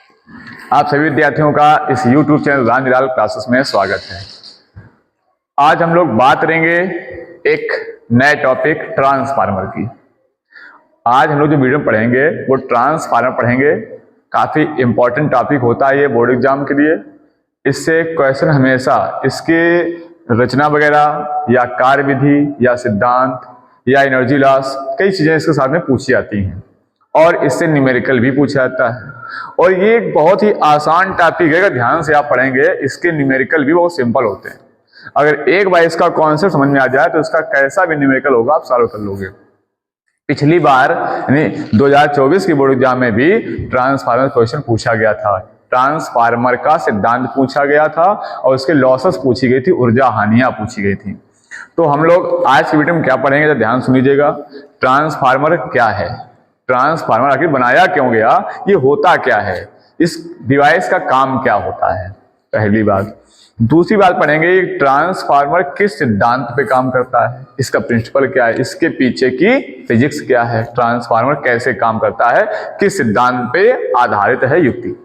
आप सभी विद्यार्थियों का इस YouTube चैनल राम निराल क्लासेस में स्वागत है। आज हम लोग बात करेंगे एक नए टॉपिक ट्रांसफार्मर की। आज हम लोग जो वीडियो पढ़ेंगे वो ट्रांसफार्मर पढ़ेंगे। काफ़ी इंपॉर्टेंट टॉपिक होता है ये बोर्ड एग्जाम के लिए। इससे क्वेश्चन हमेशा इसके रचना वगैरह या कार्य विधि या सिद्धांत या एनर्जी लॉस कई चीज़ें इसके साथ में पूछी जाती हैं और इससे न्यूमेरिकल भी पूछा जाता है। और ये एक बहुत ही आसान टॉपिक है, अगर ध्यान से आप पढ़ेंगे इसके न्यूमेरिकल भी बहुत सिंपल होते हैं। अगर एक बार इसका कॉन्सेप्ट समझ में आ जाए तो इसका कैसा भी न्यूमेरिकल होगा आप सॉल्व कर लोगे। पिछली बार यानी 2024 की बोर्ड एग्जाम में भी ट्रांसफार्मर क्वेश्चन पूछा गया था। ट्रांसफार्मर का सिद्धांत पूछा गया था और उसके लॉसेस पूछी गई थी, ऊर्जा हानियां पूछी गई थी। तो हम लोग आज की वीडियो में क्या पढ़ेंगे तो ध्यान सुन लीजिएगा। ट्रांसफार्मर क्या है, ट्रांसफार्मर आखिर बनाया क्यों गया, ये होता क्या है, इस डिवाइस का काम क्या होता है, पहली बात। दूसरी बात पढ़ेंगे ट्रांसफार्मर किस सिद्धांत पे काम करता है, इसका प्रिंसिपल क्या है, इसके पीछे की फिजिक्स क्या है, ट्रांसफार्मर कैसे काम करता है, किस सिद्धांत पे आधारित है युक्ति।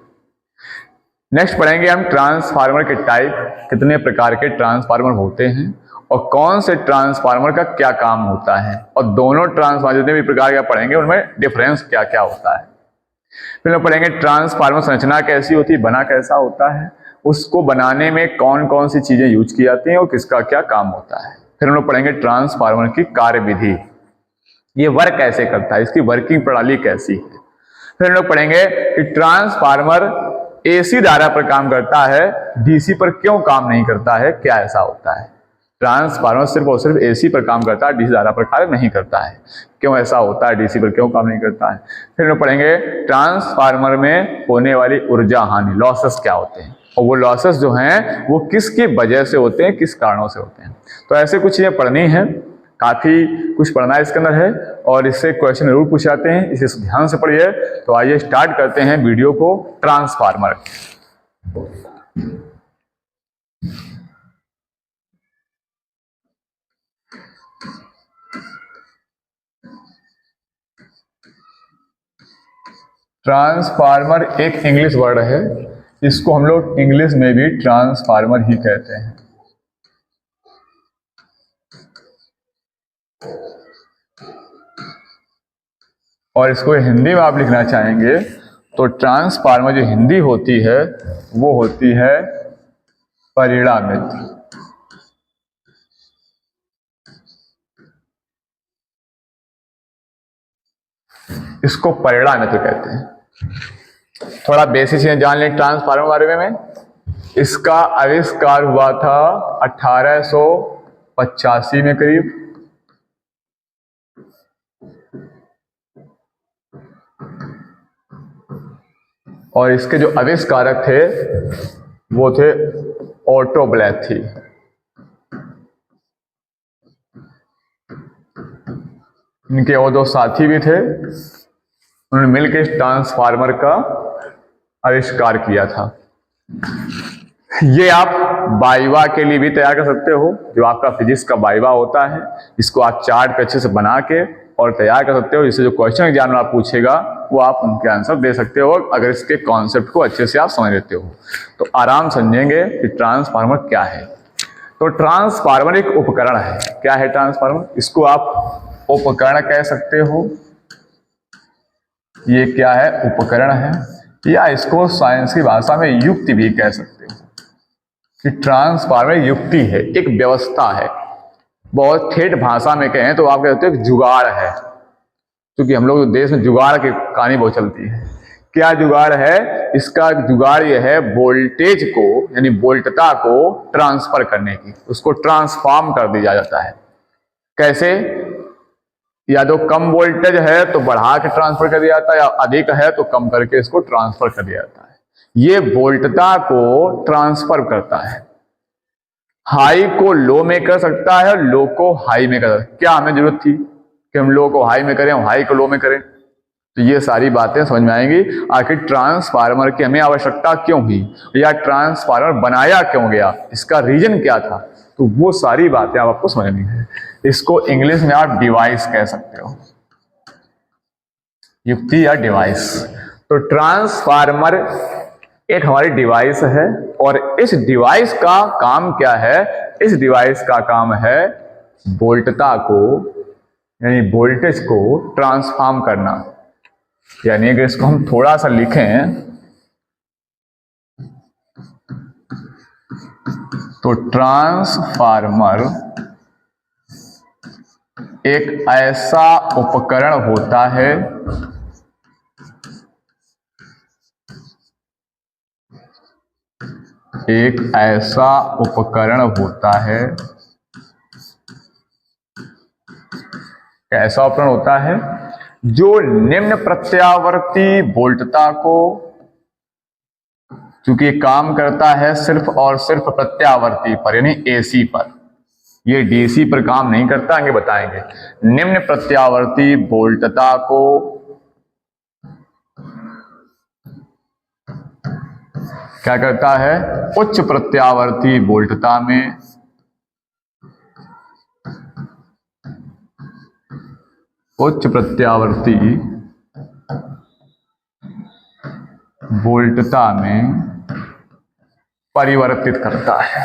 नेक्स्ट पढ़ेंगे हम ट्रांसफार्मर के टाइप, कितने प्रकार के ट्रांसफार्मर होते हैं और कौन से ट्रांसफार्मर का क्या काम होता है, और दोनों ट्रांसफार्मर जितने भी प्रकार का पढ़ेंगे उनमें डिफरेंस क्या क्या होता है। फिर हम पढ़ेंगे ट्रांसफार्मर संरचना कैसी होती है, बना कैसा होता है, उसको बनाने में कौन कौन सी चीजें यूज की जाती हैं और किसका क्या काम होता है। फिर हम लोग पढ़ेंगे ट्रांसफार्मर की कार्य विधि, ये वर्क कैसे करता है, इसकी वर्किंग प्रणाली कैसी है। फिर हम लोग पढ़ेंगे कि ट्रांसफार्मर एसी धारा पर काम करता है, डीसी पर क्यों काम नहीं करता है, क्या ऐसा होता है। ट्रांसफार्मर सिर्फ और सिर्फ एसी पर काम करता है, डीसी धारा पर कार्य नहीं करता है, क्यों ऐसा होता है, डीसी पर क्यों काम नहीं करता है। फिर हम पढ़ेंगे ट्रांसफार्मर में होने वाली ऊर्जा हानि, लॉसेस क्या होते हैं, और वो लॉसेस जो हैं वो किसकी वजह से होते हैं, किस कारणों से होते हैं। तो ऐसे कुछ चीजें पढ़नी है, काफी कुछ पढ़ना इसके अंदर है और इससे क्वेश्चन जरूर पूछे जाते हैं, इसे ध्यान से पढ़िए। तो आइए स्टार्ट करते हैं वीडियो को। ट्रांसफार्मर ट्रांसफार्मर एक इंग्लिश वर्ड है, इसको हम लोग इंग्लिश में भी ट्रांसफार्मर ही कहते हैं। और इसको हिंदी में आप लिखना चाहेंगे तो ट्रांसफार्मर जो हिंदी होती है वो होती है परिणामित। इसको परिणामित कहते हैं। थोड़ा बेसिक चीजें जान लें ट्रांसफार्मर बारे में। इसका आविष्कार हुआ था 1885 में करीब, और इसके जो आविष्कारक थे वो थे ऑटो ब्लैथी। इनके और दो साथी भी थे, उन्होंने मिलकर इस ट्रांसफार्मर का आविष्कार किया था। ये आप वाइवा के लिए भी तैयार कर सकते हो, जो आपका फिजिक्स का वाइवा होता है, इसको आप चार्ट पे अच्छे से बना के और तैयार कर सकते हो। इससे जो क्वेश्चन एग्जाम में आप पूछेगा वो आप उनके आंसर दे सकते हो, अगर इसके कॉन्सेप्ट को अच्छे से आप समझ लेते हो तो आराम समझेंगे कि ट्रांसफार्मर क्या है। तो ट्रांसफार्मर एक उपकरण है। क्या है ट्रांसफार्मर, इसको आप उपकरण कह सकते हो, ये क्या है, उपकरण है, या इसको साइंस की भाषा में युक्ति भी कह सकते हो कि ट्रांसफार्मर युक्ति है, एक व्यवस्था है। बहुत ठेठ भाषा में कहें तो आप कहते हो जुगाड़ है, क्योंकि हम लोग देश में जुगाड़ की कहानी बहुत चलती है। क्या जुगाड़ है, इसका जुगाड़ यह है वोल्टेज को यानी वोल्टता को ट्रांसफर करने की, उसको ट्रांसफॉर्म कर दिया जाता है। कैसे, या तो कम वोल्टेज है तो बढ़ा के ट्रांसफर कर दिया जाता है, या अधिक है तो कम करके इसको ट्रांसफर कर दिया जाता है। ये वोल्टता को ट्रांसफर करता है। हाई को लो में कर सकता है और लो को हाई में कर सकता है। क्या हमें जरूरत थी कि हम लो को हाई में करें, हम हाई को लो में करें? तो ये सारी बातें समझ में आएंगी। आखिर ट्रांसफार्मर की हमें आवश्यकता क्यों हुई, या ट्रांसफार्मर बनाया क्यों गया, इसका रीजन क्या था, तो वो सारी बातें आपको समझनी है। इसको इंग्लिश में आप डिवाइस कह सकते हो, युक्ति या डिवाइस। तो ट्रांसफार्मर एक हमारी डिवाइस है और इस डिवाइस का काम क्या है? इस डिवाइस का काम है वोल्टता को यानी वोल्टेज को ट्रांसफॉर्म करना। यानी अगर इसको हम थोड़ा सा लिखें तो ट्रांसफार्मर एक ऐसा उपकरण होता है कैसा उपकरण होता है जो निम्न प्रत्यावर्ती वोल्टता को, क्योंकि काम करता है सिर्फ और सिर्फ प्रत्यावर्ती पर यानी एसी पर, ये डीसी पर काम नहीं करता, आगे बताएंगे। निम्न प्रत्यावर्ती वोल्टता को क्या करता है? उच्च प्रत्यावर्ती वोल्टता में परिवर्तित करता है।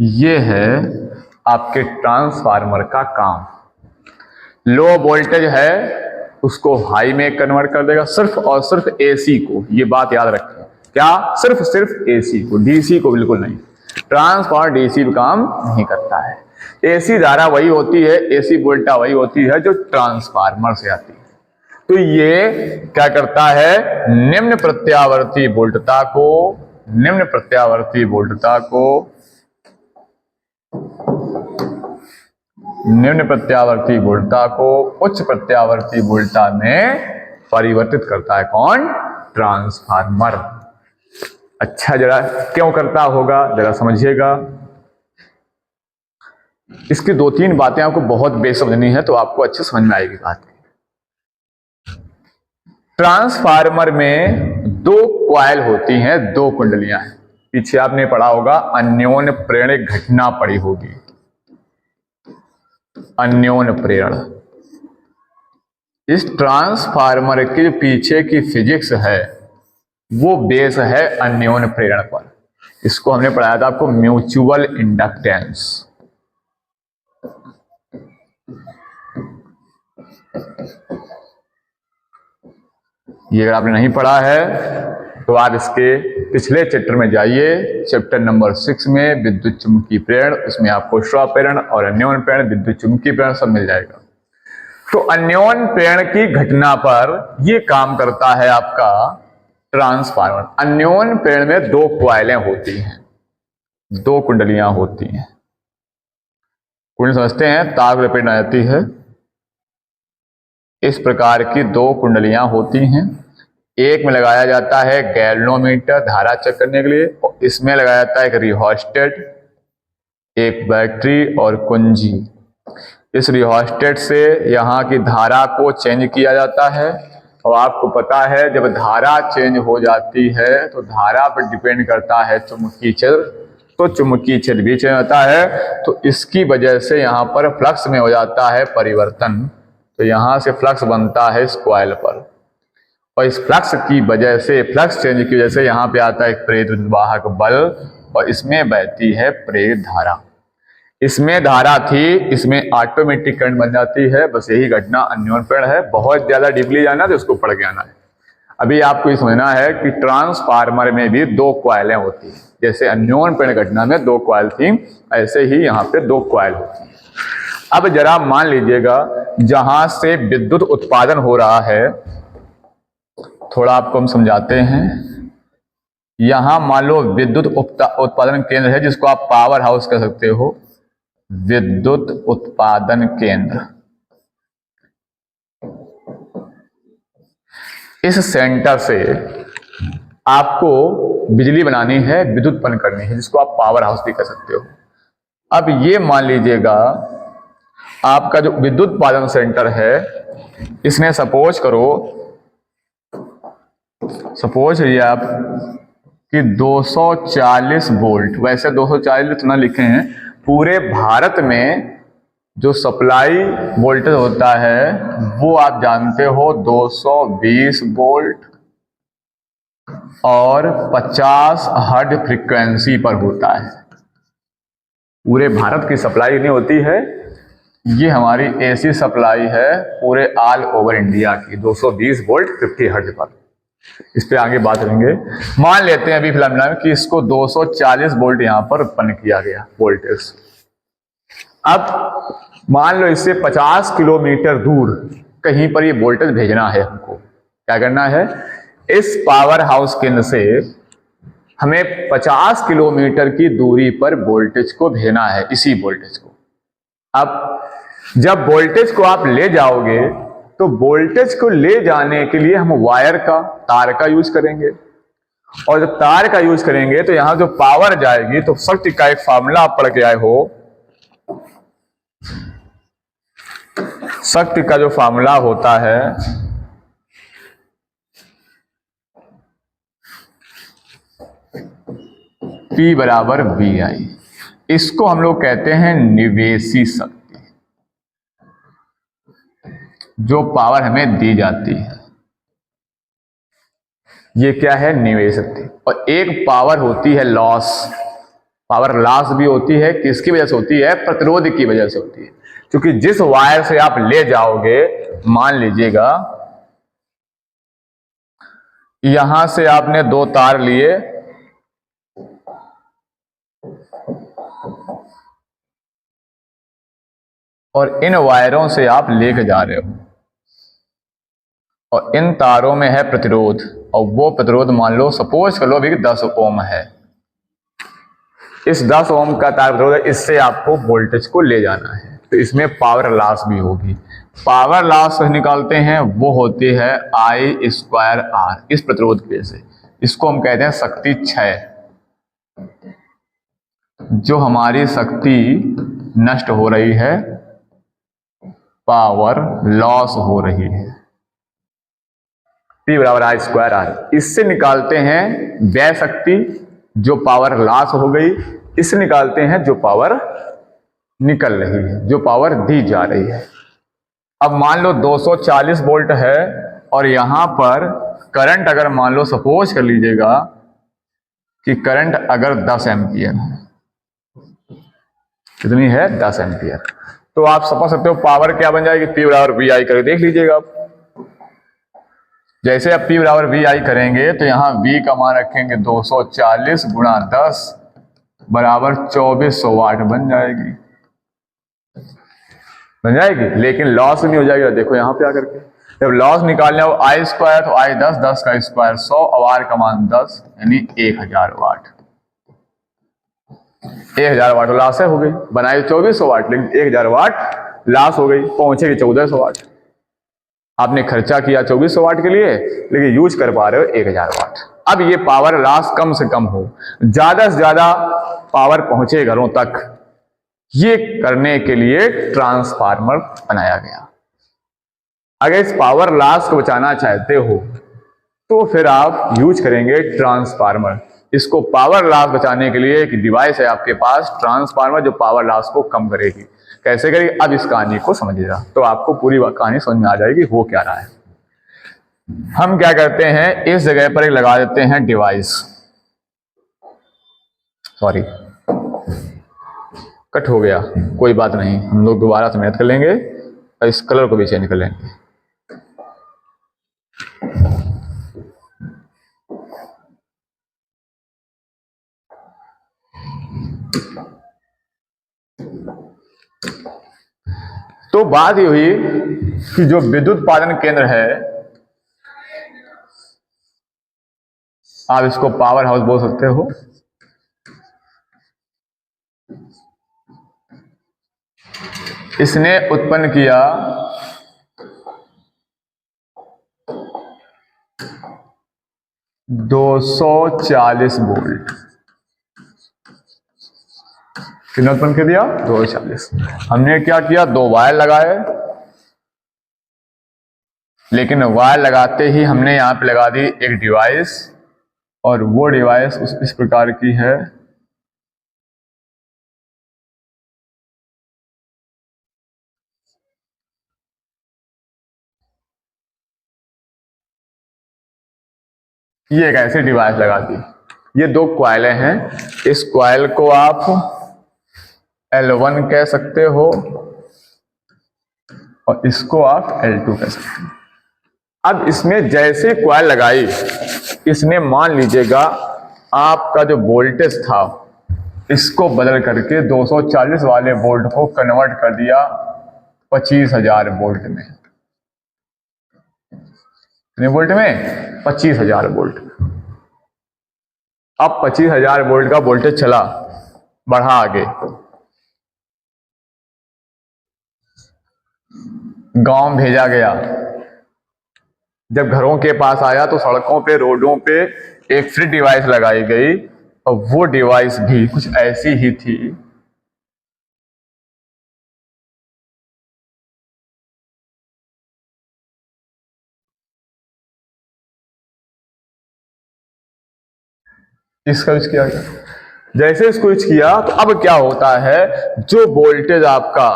ये है आपके ट्रांसफार्मर का काम। लो वोल्टेज है उसको हाई में कन्वर्ट कर देगा, सिर्फ और सिर्फ एसी को। ये बात याद रखें, क्या? सिर्फ एसी को, डीसी को बिल्कुल नहीं। ट्रांसफार्मर डीसी पे काम नहीं करता है। एसी धारा वही होती है, एसी वोल्टा वही होती है जो ट्रांसफार्मर से आती है। तो ये क्या करता है? निम्न प्रत्यावर्ती वोल्टता को उच्च प्रत्यावर्ती वोल्टता में परिवर्तित करता है। कौन? ट्रांसफार्मर। अच्छा, जरा क्यों करता होगा जरा समझिएगा। इसकी 2-3 बातें आपको बहुत बेस समझनी है तो आपको अच्छे समझ में आएगी बात। ट्रांसफार्मर में 2 कॉइल होती हैं, 2 कुंडलियां हैं। पीछे आपने पढ़ा होगा, अन्योन्य प्रेरण घटना पड़ी होगी। अन्योन्य प्रेरण इस ट्रांसफार्मर के जो पीछे की फिजिक्स है वो बेस है अन्योन्य प्रेरण पर। इसको हमने पढ़ाया था आपको, म्यूचुअल इंडक्टेंस। ये अगर आपने नहीं पढ़ा है तो आप इसके पिछले चैप्टर में जाइए, चैप्टर नंबर 6 में विद्युत चुम्बकीय प्रेरण। उसमें आपको स्व प्रेरण और अन्योन्य प्रेरण, विद्युत चुम्बकीय प्रेरण सब मिल जाएगा। तो अन्योन्य प्रेरण की घटना पर यह काम करता है आपका ट्रांसफार्मर। अन्योन्य प्रेरण में 2 कॉइलें होती हैं, 2 कुंडलियां होती हैं। कुंडली समझते हैं, तार लपेट आ जाती है। इस प्रकार की 2 कुंडलियां होती हैं। एक में लगाया जाता है गैल्वेनोमीटर धारा चेक करने के लिए, और इसमें लगाया जाता है एक रिहोस्टेट, एक बैटरी और कुंजी। इस रिहोस्टेट से यहाँ की धारा को चेंज किया जाता है। और आपको पता है जब धारा चेंज हो जाती है तो धारा पर डिपेंड करता है चुंबकीय क्षेत्र, तो चुंबकीय क्षेत्र भी चेंज होता है। तो इसकी वजह से यहाँ पर फ्लक्स में हो जाता है परिवर्तन। तो यहाँ से फ्लक्स बनता है इस कॉइल पर, और इस फ्लक्स की वजह से, फ्लक्स चेंज की वजह से यहाँ पे आता है एक प्रेरित विद्युद्वाहक बल, और इसमें बहती है प्रेरित धारा। इसमें धारा थी, इसमें ऑटोमेटिक करंट बन जाती है। बस यही घटना अन्योन्य प्रेरण है। बहुत ज्यादा डीपली जाना तो इसको पढ़ के आना है। अभी आपको ये समझना है कि ट्रांसफार्मर में भी 2 कॉइलें होती हैं। जैसे अन्योन्य प्रेरण घटना में 2 कॉइल थी, ऐसे ही यहाँ पे 2 कॉइल होती है। अब जरा मान लीजिएगा जहां से विद्युत उत्पादन हो रहा है, थोड़ा आपको हम समझाते हैं। यहां मान लो विद्युत उत्पादन केंद्र है, जिसको आप पावर हाउस कह सकते हो। विद्युत उत्पादन केंद्र, इस सेंटर से आपको बिजली बनानी है, विद्युत उत्पन्न करनी है, जिसको आप पावर हाउस भी कह सकते हो। अब ये मान लीजिएगा आपका जो विद्युत उत्पादन सेंटर है, इसने सपोज करो सपोज करिए आप कि 240 वोल्ट, वैसे 240 ना लिखे हैं, पूरे भारत में जो सप्लाई वोल्टेज होता है वो आप जानते हो 220 वोल्ट और 50 हर्ट्ज फ्रीक्वेंसी पर होता है। पूरे भारत की सप्लाई नहीं होती है, ये हमारी एसी सप्लाई है पूरे ऑल ओवर इंडिया की 220 वोल्ट 50 हर्ट्ज पर। इस पे आगे बात करेंगे। मान लेते हैं अभी फिलहाल कि इसको 240 वोल्ट यहां पर उत्पन्न किया गया वोल्टेज। अब मान लो इससे 50 किलोमीटर दूर कहीं पर ये वोल्टेज भेजना है हमको। क्या करना है, इस पावर हाउस केंद्र से हमें 50 किलोमीटर की दूरी पर वोल्टेज को भेजना है, इसी वोल्टेज को। अब जब वोल्टेज को आप ले जाओगे तो वोल्टेज को ले जाने के लिए हम वायर का, तार का यूज करेंगे। और जब तार का यूज करेंगे तो यहां जो पावर जाएगी, तो शक्ति का एक फार्मूला आप पढ़ के आए हो, शक्ति का जो फार्मूला होता है P बराबर VI, इसको हम लोग कहते हैं निवेशी शक्ति, जो पावर हमें दी जाती है। ये क्या है, निवेश शक्ति। और एक पावर होती है लॉस, पावर लॉस भी होती है, किसकी वजह से होती है, प्रतिरोध की वजह से होती है। क्योंकि जिस वायर से आप ले जाओगे, मान लीजिएगा यहां से आपने दो तार लिए और इन वायरों से आप लेके जा रहे हो, और इन तारों में है प्रतिरोध, और वो प्रतिरोध मान लो, सपोज कर लो अभी 10 ओम है। इस 10 ओम का तार प्रतिरोध है, इससे आपको वोल्टेज को ले जाना है, तो इसमें पावर लॉस भी होगी। पावर लॉस निकालते हैं, वो होती है I²R, इस प्रतिरोध की वजह से। इसको हम कहते हैं शक्ति क्षय। जो हमारी शक्ति नष्ट हो रही है, पावर लॉस हो रही है, P बराबर I²R। इससे निकालते हैं व्यय शक्ति, जो पावर लॉस हो गई, इससे निकालते हैं जो पावर निकल रही है, जो पावर दी जा रही है। अब मान लो 240 वोल्ट है और यहां पर करंट अगर मान लो, सपोज कर लीजिएगा कि करंट अगर 10 एम्पियर है, कितनी है, 10 एम्पियर, तो आप समझ सकते हो पावर क्या बन जाएगी, P बराबर VI करके देख लीजिएगा आप। जैसे आप P बराबर VI करेंगे तो यहां V का मान रखेंगे 240 गुणा 10 बराबर 2400 वाट बन जाएगी, लेकिन लॉस नहीं हो जाएगा। देखो यहां पे आकर के जब लॉस निकालना हो I² तो I 10, 10 का स्क्वायर 100, और R का मान 10 यानी 1000 वाट। 1000 वाट लॉस हो गई, बनाए 2400 वाट, लेकिन 1000 वाट लॉस हो गई, पहुंचेगी 1400 वाट। आपने खर्चा किया 2400 वाट के लिए, लेकिन यूज कर पा रहे हो 1000 वाट। अब ये पावर लॉस कम से कम हो, ज्यादा से ज्यादा पावर पहुंचे घरों तक, ये करने के लिए ट्रांसफार्मर बनाया गया। अगर इस पावर लॉस को बचाना चाहते हो तो फिर आप यूज करेंगे ट्रांसफार्मर। इसको पावर लॉस बचाने के लिए एक डिवाइस है आपके पास, ट्रांसफार्मर, जो पावर लॉस को कम करेगी। कैसे करेगी, अब इस कहानी को समझिएगा तो आपको पूरी कहानी समझ में आ जाएगी हो क्या रहा है। हम क्या करते हैं, इस जगह पर एक लगा देते हैं डिवाइस, सॉरी कट हो गया, कोई बात नहीं, हम लोग दोबारा से मेहनत कर लेंगे और इस कलर को भी चेंज कर लेंगे। तो बात ये हुई कि जो विद्युत उत्पादन केंद्र है, आप इसको पावर हाउस बोल सकते हो, इसने उत्पन्न किया 240 वोल्ट। कितना उत्पन्न कर दिया, 240। हमने क्या किया, दो वायर लगाए, लेकिन वायर लगाते ही हमने यहाँ पे लगा दी एक डिवाइस, और वो डिवाइस इस प्रकार की है। ये एक ऐसी डिवाइस लगा दी। ये दो क्वाइलें हैं, इस क्वाइल को आप L1 कह सकते हो और इसको आप L2 कह सकते हो। अब इसमें जैसे क्वाइल लगाई, इसने मान लीजिएगा आपका जो वोल्टेज था इसको बदल करके 240 वाले वोल्ट को कन्वर्ट कर दिया 25,000 वोल्ट में। कितने वोल्ट में? 25,000 वोल्ट। अब 25,000 वोल्ट का वोल्टेज चला, बढ़ा आगे, गांव भेजा गया। जब घरों के पास आया तो सड़कों पे, रोडों पे एक फ्री डिवाइस लगाई गई, और वो डिवाइस भी कुछ ऐसी ही थी। इसका यूज किया गया। जैसे इसको यूज किया तो अब क्या होता है, जो वोल्टेज आपका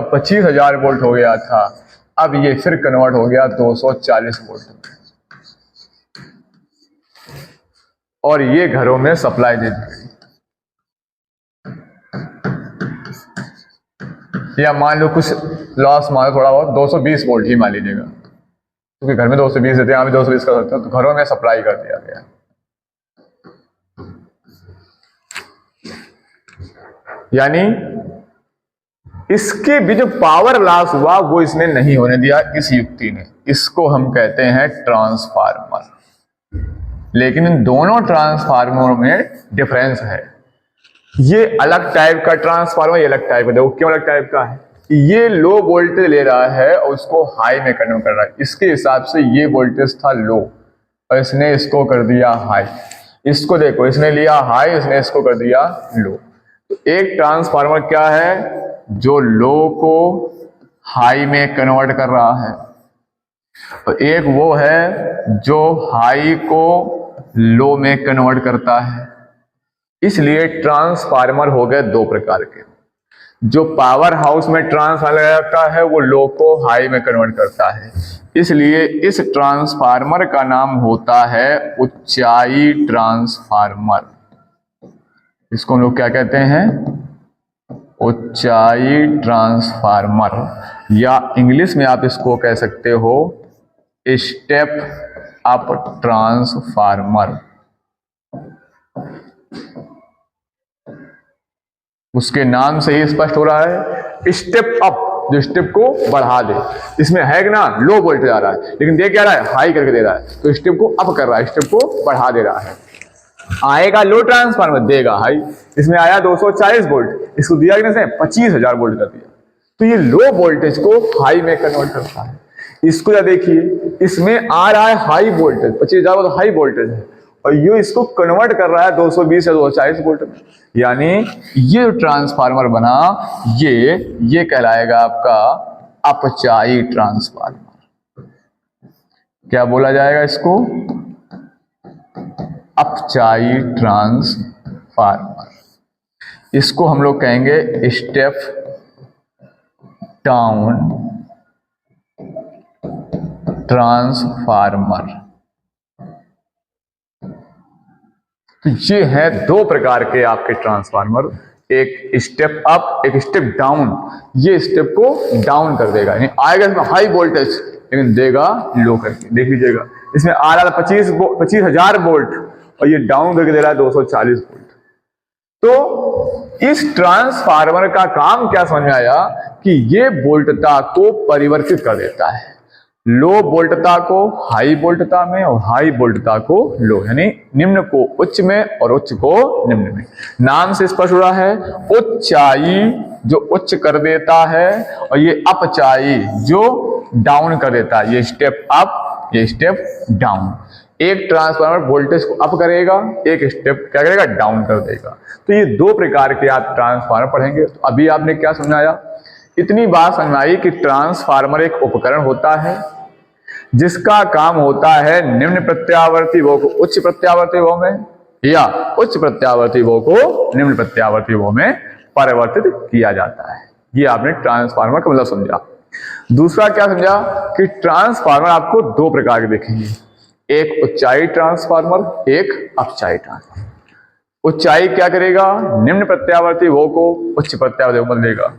25,000 वोल्ट हो गया था, अब ये फिर कन्वर्ट हो गया 240 वोल्ट में, और ये घरों में सप्लाई दे दी गई। या मान लो कुछ लॉस, मान लो थोड़ा बहुत 220 वोल्ट ही मान लीजिएगा, क्योंकि घर में 220 देते हैं, यहाँ भी 220 कर सकते हैं, तो घरों में सप्लाई कर दिया गया। यानी इसके भी जो पावर लॉस हुआ वो इसने नहीं होने दिया इस युक्ति ने। इसको हम कहते हैं ट्रांसफार्मर। लेकिन इन दोनों ट्रांसफार्मरों में डिफरेंस है। ये अलग टाइप का ट्रांसफार्मर, ये अलग टाइप का। देखो क्यों अलग टाइप का है? ये लो वोल्टेज ले रहा है और उसको हाई में कन्वर्ट कर रहा है। इसके हिसाब से ये वोल्टेज था लो और इसने इसको कर दिया हाई। इसको देखो, इसने लिया हाई, इसने इसको कर दिया लो। तो एक ट्रांसफार्मर क्या है, जो लो को हाई में कन्वर्ट कर रहा है, और एक वो है जो हाई को लो में कन्वर्ट करता है। इसलिए ट्रांसफार्मर हो गए दो प्रकार के। जो पावर हाउस में ट्रांसफार्मर का है वो लो को हाई में कन्वर्ट करता है, इसलिए इस ट्रांसफार्मर का नाम होता है ऊंचाई ट्रांसफार्मर। इसको हम लोग क्या कहते हैं? ऊंचाई ट्रांसफार्मर, या इंग्लिश में आप इसको कह सकते हो स्टेप अप ट्रांसफार्मर। उसके नाम से ही स्पष्ट हो रहा है, स्टेप अप, जो स्टेप को बढ़ा दे। इसमें है कि ना, लो वोल्टेज आ रहा है, लेकिन दे क्या रहा है, हाई करके दे रहा है, तो स्टेप को अप कर रहा है, स्टेप को बढ़ा दे रहा है। आएगा लो ट्रांसफार्मर, देगा हाई। इसमें आया 240 वोल्ट, इसको दिया कि नहीं, 25,000 वोल्ट कर दिया, तो ये लो वोल्टेज को हाई में कन्वर्ट करता है। इसको या देखिए, इसमें आ रहा है हाई वोल्टेज, 25,000 तो हाई वोल्टेज है, और ये इसको कन्वर्ट कर रहा है 220 या 240 वोल्ट में। यानी ये ट्रांसफार्मर बना, ये कहलाएगा आपका अपचाई ट्रांसफार्मर। क्या बोला जाएगा इसको? अपचाई ट्रांसफार्मर। इसको हम लोग कहेंगे स्टेप डाउन ट्रांसफार्मर। तो ये है दो प्रकार के आपके ट्रांसफार्मर, एक स्टेप अप, एक स्टेप डाउन। ये स्टेप को डाउन कर देगा, यानी आएगा इसमें हाई वोल्टेज, लेकिन देगा लो करके। देख लीजिएगा, इसमें आ रहा था 25,000 वोल्ट और ये डाउन करके दे रहा है 240 वोल्ट। तो इस ट्रांसफार्मर का काम क्या समझ में आया कि ये वोल्टता को परिवर्तित कर देता है, लो वोल्टता को हाई वोल्टता में और हाई वोल्टता को लो, यानी निम्न को उच्च में और उच्च को निम्न में। नाम से स्पष्ट हो रहा है, ऊंचाई जो उच्च कर देता है और ये अपचाई जो डाउन कर देता है। ये स्टेप अप, ये स्टेप डाउन। एक ट्रांसफार्मर वोल्टेज को अप करेगा, एक स्टेप क्या करेगा, डाउन कर देगा। तो ये दो प्रकार के आप ट्रांसफार्मर पढ़ेंगे। तो अभी आपने क्या समझाया इतनी बात समझ में आई कि ट्रांसफार्मर एक उपकरण होता है जिसका काम होता है निम्न प्रत्यावर्ती वो को उच्च प्रत्यावर्ती वो में या उच्च प्रत्यावर्ती वो को निम्न प्रत्यावर्ती वो में परिवर्तित किया जाता है। ये आपने ट्रांसफार्मर का मतलब समझा। दूसरा क्या समझा कि ट्रांसफार्मर आपको दो प्रकार के दिखेंगे, एक ऊंचाई ट्रांसफार्मर, एक अपचाई ट्रांसफार्मर। ऊंचाई क्या करेगा, निम्न प्रत्यावर्ती वो को उच्च प्रत्यावर्ती वो बदलेगा।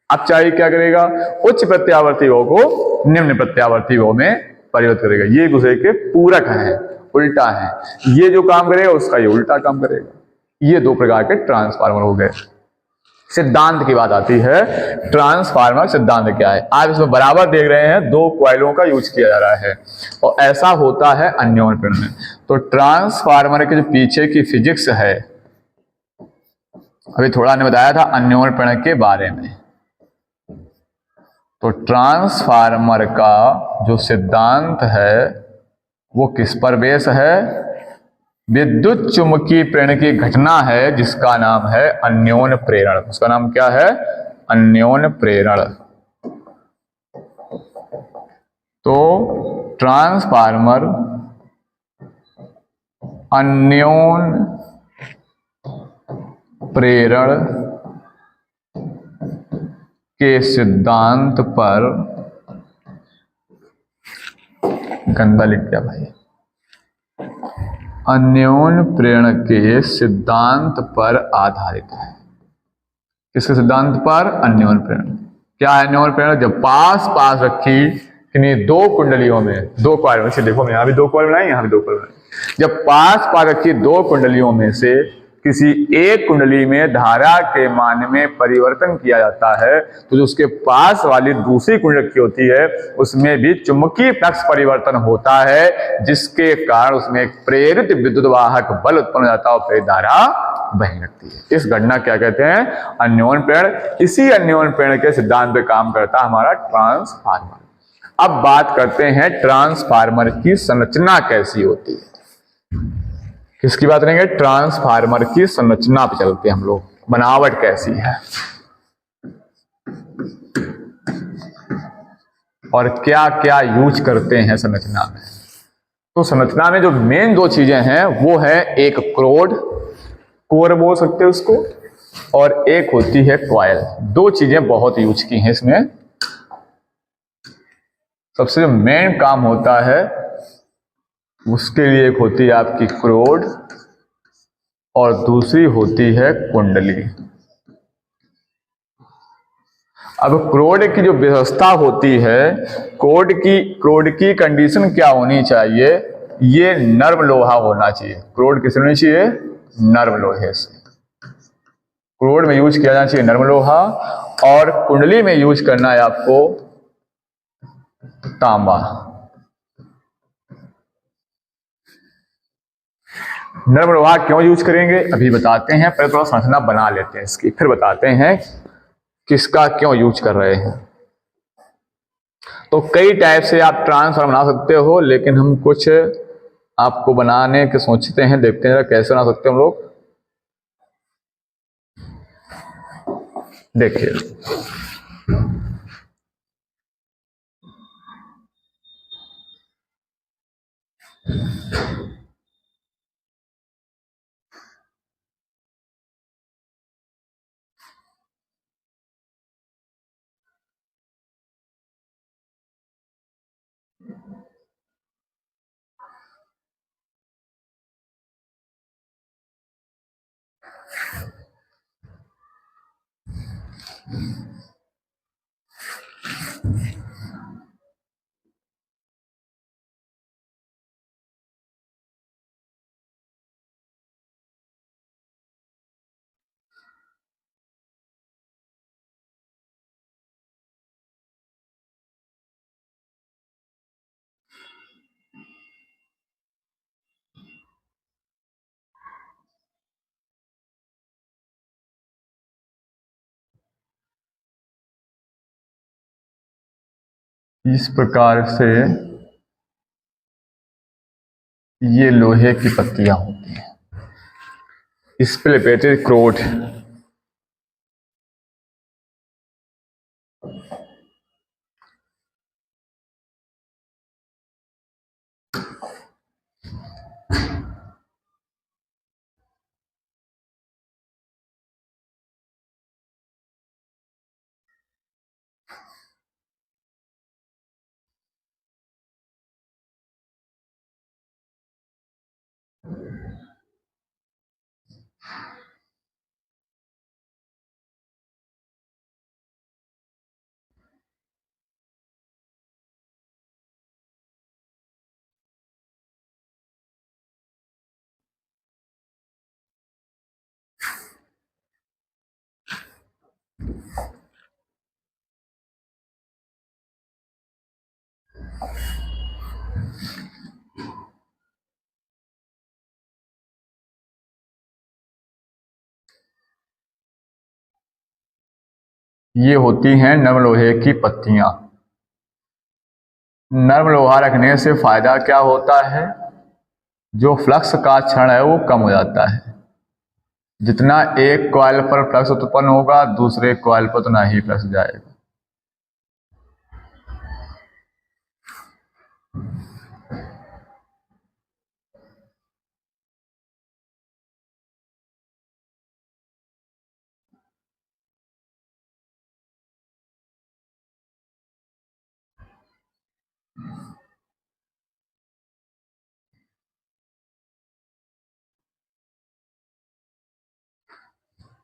अपचाई क्या करेगा, उच्च प्रत्यावर्ती वो को निम्न प्रत्यावर्ती वो में परिवर्तित करेगा। ये एक दूसरे के पूरक है, उल्टा है। ये जो काम करेगा उसका ये उल्टा काम करेगा। ये दो प्रकार के ट्रांसफार्मर हो गए। सिद्धांत की बात आती है, ट्रांसफार्मर सिद्धांत क्या है। आप इसमें बराबर देख रहे हैं दो कॉइलों का यूज किया जा रहा है और ऐसा होता है अन्योन्य प्रेरण में। तो ट्रांसफार्मर के जो पीछे की फिजिक्स है, अभी थोड़ा ने बताया था अन्योन्य प्रेरण के बारे में। तो ट्रांसफार्मर का जो सिद्धांत है वो किस पर बेस है, विद्युत चुंबकीय प्रेरण की घटना है जिसका नाम है अन्योन्य प्रेरण। उसका नाम क्या है, अन्योन्य प्रेरण। तो ट्रांसफार्मर अन्योन्य प्रेरण के सिद्धांत पर, गंदा लिख दिया भाई, अन्योन्य प्रेरण के सिद्धांत पर आधारित है। किसके सिद्धांत पर, अन्योन्य प्रेरण। क्या है अन्योन्य प्रेरण, जब पास पास रखी किन्हीं दो कुंडलियों में, दो कॉइल में से, देखो मैं यहां भी दो कॉइल बनाई, यहां भी दो कॉइल बनाई, जब पास पास रखी दो कुंडलियों में से किसी एक कुंडली में धारा के मान में परिवर्तन किया जाता है तो जो उसके पास वाली दूसरी कुंडली रखी होती है उसमें भी चुंबकीय फ्लक्स परिवर्तन होता है, जिसके कारण उसमें एक प्रेरित विद्युत वाहक बल उत्पन्न हो जाता है और प्रेरित धारा बहने लगती है। इस घटना क्या कहते हैं, अन्योन्य प्रेरण। इसी अन्योन्य प्रेरण के सिद्धांत पे काम करता है हमारा ट्रांसफार्मर। अब बात करते हैं ट्रांसफार्मर की संरचना कैसी होती है। किसकी बात करेंगे, ट्रांसफार्मर की संरचना पे चलते हैं हम लोग, बनावट कैसी है और क्या क्या यूज करते हैं संरचना में। तो संरचना में जो मेन दो चीजें हैं वो है एक क्रोड, कोर बोल सकते हैं उसको, और एक होती है कॉइल। दो चीजें बहुत यूज की हैं इसमें। सबसे जो मेन काम होता है उसके लिए एक होती है आपकी क्रोड और दूसरी होती है कुंडली। अब क्रोड की जो व्यवस्था होती है, क्रोड की कंडीशन क्या होनी चाहिए, ये नर्म लोहा होना चाहिए। क्रोड किस होनी चाहिए, नर्म लोहे से। क्रोड में यूज किया जाना चाहिए नर्म लोहा और कुंडली में यूज करना है आपको तांबा। नर्म लोहा क्यों यूज करेंगे अभी बताते हैं, पहले थोड़ा संरचना बना लेते हैं इसकी, फिर बताते हैं किसका क्यों यूज कर रहे हैं। तो कई टाइप से आप ट्रांसफार्मर बना सकते हो, लेकिन हम कुछ आपको बनाने के सोचते हैं, देखते हैं कैसे बना सकते हैं हम लोग। देखिए इस प्रकार से ये लोहे की पत्तियां होती हैं, इस पे लपेटे क्रोड। ये होती हैं नर्म लोहे की पत्तियां। नर्म लोहा रखने से फायदा क्या होता है? जो फ्लक्स का क्षण है वो कम हो जाता है। जितना एक कॉइल पर फ्लक्स उत्पन्न होगा दूसरे कॉइल पर उतना ही फ्लक्स जाएगा।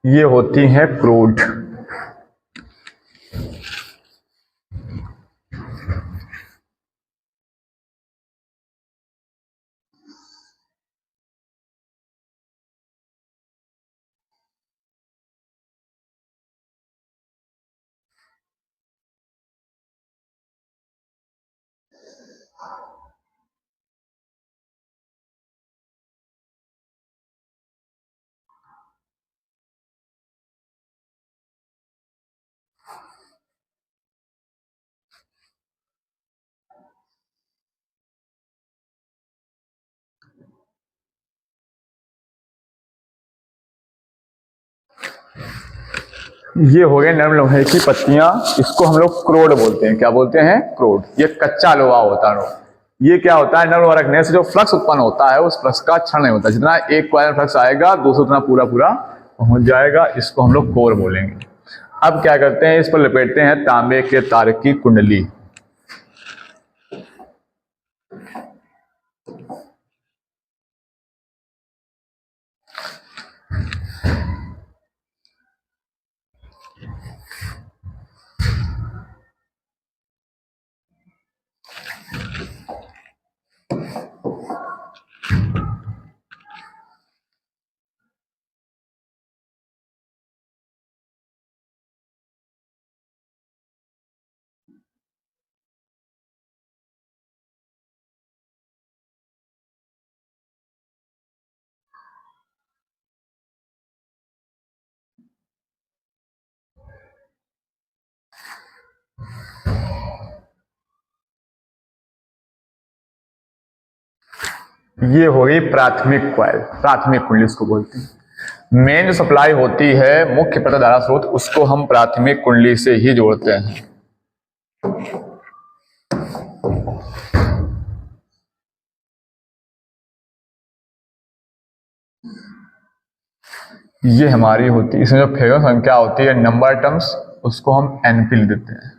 ये होती हैं क्रूड। ये हो गए नर्म लोहे की पत्तियां। इसको हम लोग क्रोड बोलते हैं। क्या बोलते हैं? क्रोड। ये कच्चा लोहा होता है। ये क्या होता है? नर्म लोहा रखने से जो फ्लक्स उत्पन्न होता है उस फ्लक्स का क्षण नहीं होता। जितना एक कॉइल फ्लक्स आएगा दूसरा उतना पूरा पूरा पहुंच जाएगा। इसको हम लोग कोर बोलेंगे। अब क्या करते हैं, इस पर लपेटते हैं तांबे के तार की कुंडली। ये हो गई प्राथमिक कॉइल, प्राथमिक कुंडली इसको बोलते हैं। मेन जो सप्लाई होती है मुख्य प्रवाह धारा स्रोत, उसको हम प्राथमिक कुंडली से ही जोड़ते हैं। ये हमारी होती है, इसमें जो फेरम संख्या होती है नंबर टर्म्स, उसको हम एनपी लिख देते हैं।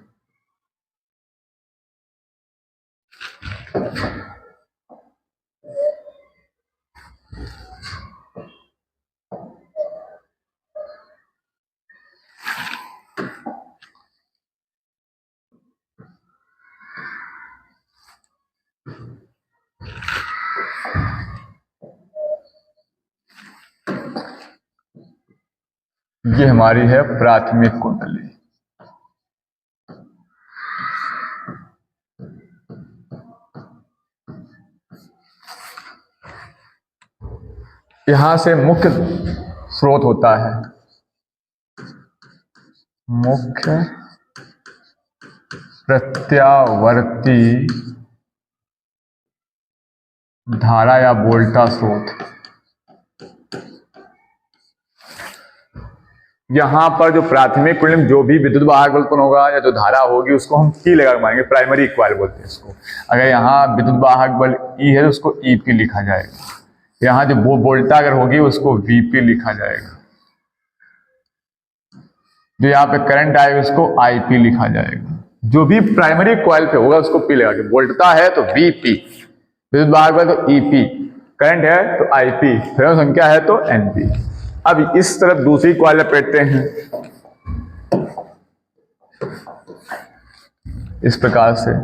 ये हमारी है प्राथमिक कुंडली। यहां से मुख्य स्रोत होता है, मुख्य प्रत्यावर्ती धारा या वोल्टा स्रोत। यहाँ पर जो प्राथमिक कुंडली में जो भी विद्युत वाहक उत्पन्न होगा या जो धारा होगी उसको हम P लगा के मानेंगे, प्राइमरी कॉइल बोलते हैं इसको। अगर यहाँ विद्युत वाहक बल E है तो उसको EP लिखा जाएगा। यहाँ जो वो वोल्टा अगर होगी उसको VP लिखा जाएगा। जो यहाँ पे करंट आएगा उसको IP लिखा जाएगा। जो भी प्राइमरी कॉइल पे होगा उसको P लगा के, वोल्टता है तो VP, विद्युत वाहक बल तो EP, करंट है तो IP, फेरम संख्या है तो NP। अब इस तरफ दूसरी कॉइल लपेटते हैं इस प्रकार से।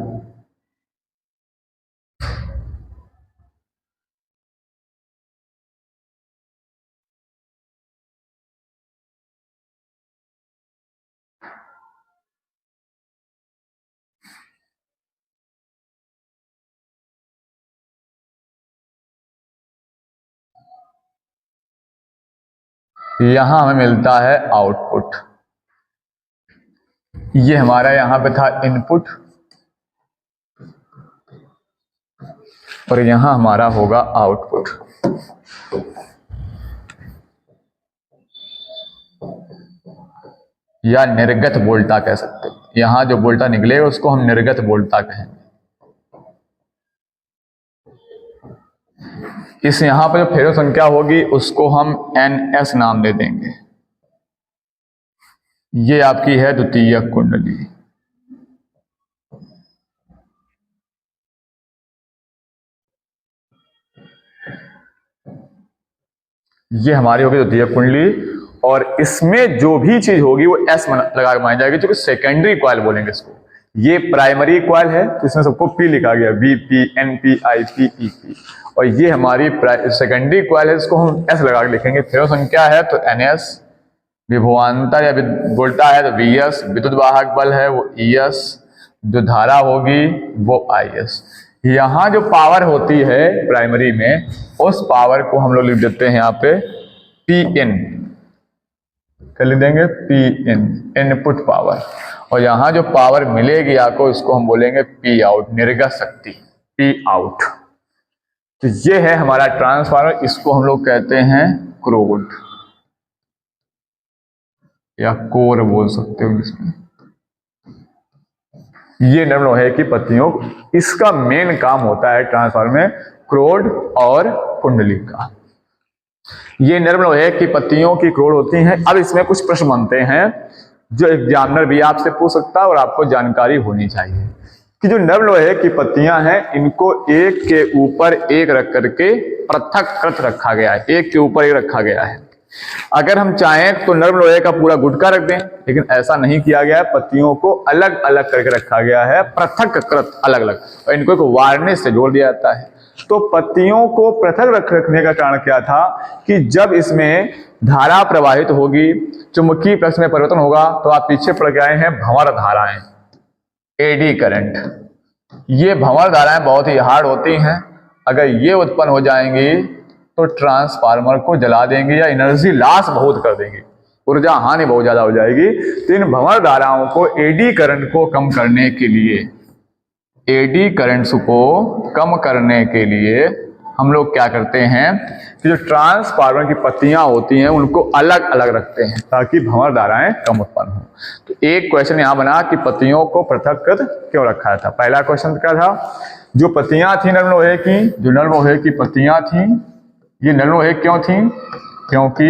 यहां हमें मिलता है आउटपुट। ये हमारा यहां पे था इनपुट और यहां हमारा होगा आउटपुट। या निर्गत वोल्टा कह सकते हैं। यहां जो वोल्टा निकलेगा उसको हम निर्गत वोल्टा कहेंगे। इस यहां पर जो फेरो संख्या होगी उसको हम NS नाम दे देंगे। ये आपकी है द्वितीयक कुंडली। ये हमारी होगी द्वितीयक कुंडली और इसमें जो भी चीज होगी वो S लगा के मानी जाएगी, क्योंकि सेकेंडरी कॉइल बोलेंगे इसको। ये प्राइमरी कॉइल है तो इसमें सबको P लिखा गया, VP, NP, IP, EP। और ये हमारी सेकेंडरी कॉइल है, इसको हम S लगा के लिखेंगे। फेरो संख्या है तो NS, विभवांतर या वोल्टा है तो VS, विद्युत वाहक बल है वो ES, जो धारा होगी वो IS। यहां जो पावर होती है प्राइमरी में, उस पावर को हम लोग लिख देते हैं यहाँ पे PN, क्या लिख देंगे PN, इनपुट पावर। और यहां जो पावर मिलेगी आपको इसको हम बोलेंगे P आउट, निर्गत शक्ति, P आउट। तो ये है हमारा ट्रांसफार्मर, इसको हम लोग कहते हैं क्रोड या कोर बोल सकते हो इसमें। ये नरम लोहे की पत्तियों, इसका मेन काम होता है ट्रांसफार्मर में क्रोड और कुंडली का। ये नरम लोहे की पत्तियों की क्रोड होती हैं। अब इसमें कुछ प्रश्न बनते हैं जो एग्जामिनर भी आपसे पूछ सकता है और आपको जानकारी होनी चाहिए कि जो नरम लोहे की पत्तियां हैं इनको एक के ऊपर एक रख करके पृथक रखा गया है, एक के ऊपर एक रखा गया है। अगर हम चाहें तो नरम लोहे का पूरा गुटका रख दें, लेकिन ऐसा नहीं किया गया है। पत्तियों को अलग अलग करके रखा गया है, पृथक अलग अलग, और इनको एक वार्निश से जोड़ दिया जाता है। तो पत्तियों को पृथक रखने का कारण क्या था कि जब इसमें धारा प्रवाहित होगी, चुंबकीय फ्लक्स में परिवर्तन होगा, तो आप पीछे पड़ के आए हैं भंवर धाराएं, एडी करंट। ये भंवर धाराएं बहुत ही हार्ड होती हैं। अगर ये उत्पन्न हो जाएंगी तो ट्रांसफार्मर को जला देंगे या एनर्जी लॉस बहुत कर देंगे, ऊर्जा हानि बहुत ज्यादा हो जाएगी। तो इन भंवर धाराओं को, एडी करंट को कम करने के लिए, एडी करंट्स को कम करने के लिए हम लोग क्या करते हैं कि जो ट्रांसफार्मर की पत्तियां होती हैं उनको अलग अलग रखते हैं ताकि भंवर धाराएं कम उत्पन्न हो। तो एक क्वेश्चन यहां बना कि पत्तियों को पृथक क्यों रखा था। पहला क्वेश्चन क्या था, जो पत्तियां थी नरम लोहे की, जो नरम लोहे की पत्तियां थी, ये नरम लोहे क्यों थी, क्योंकि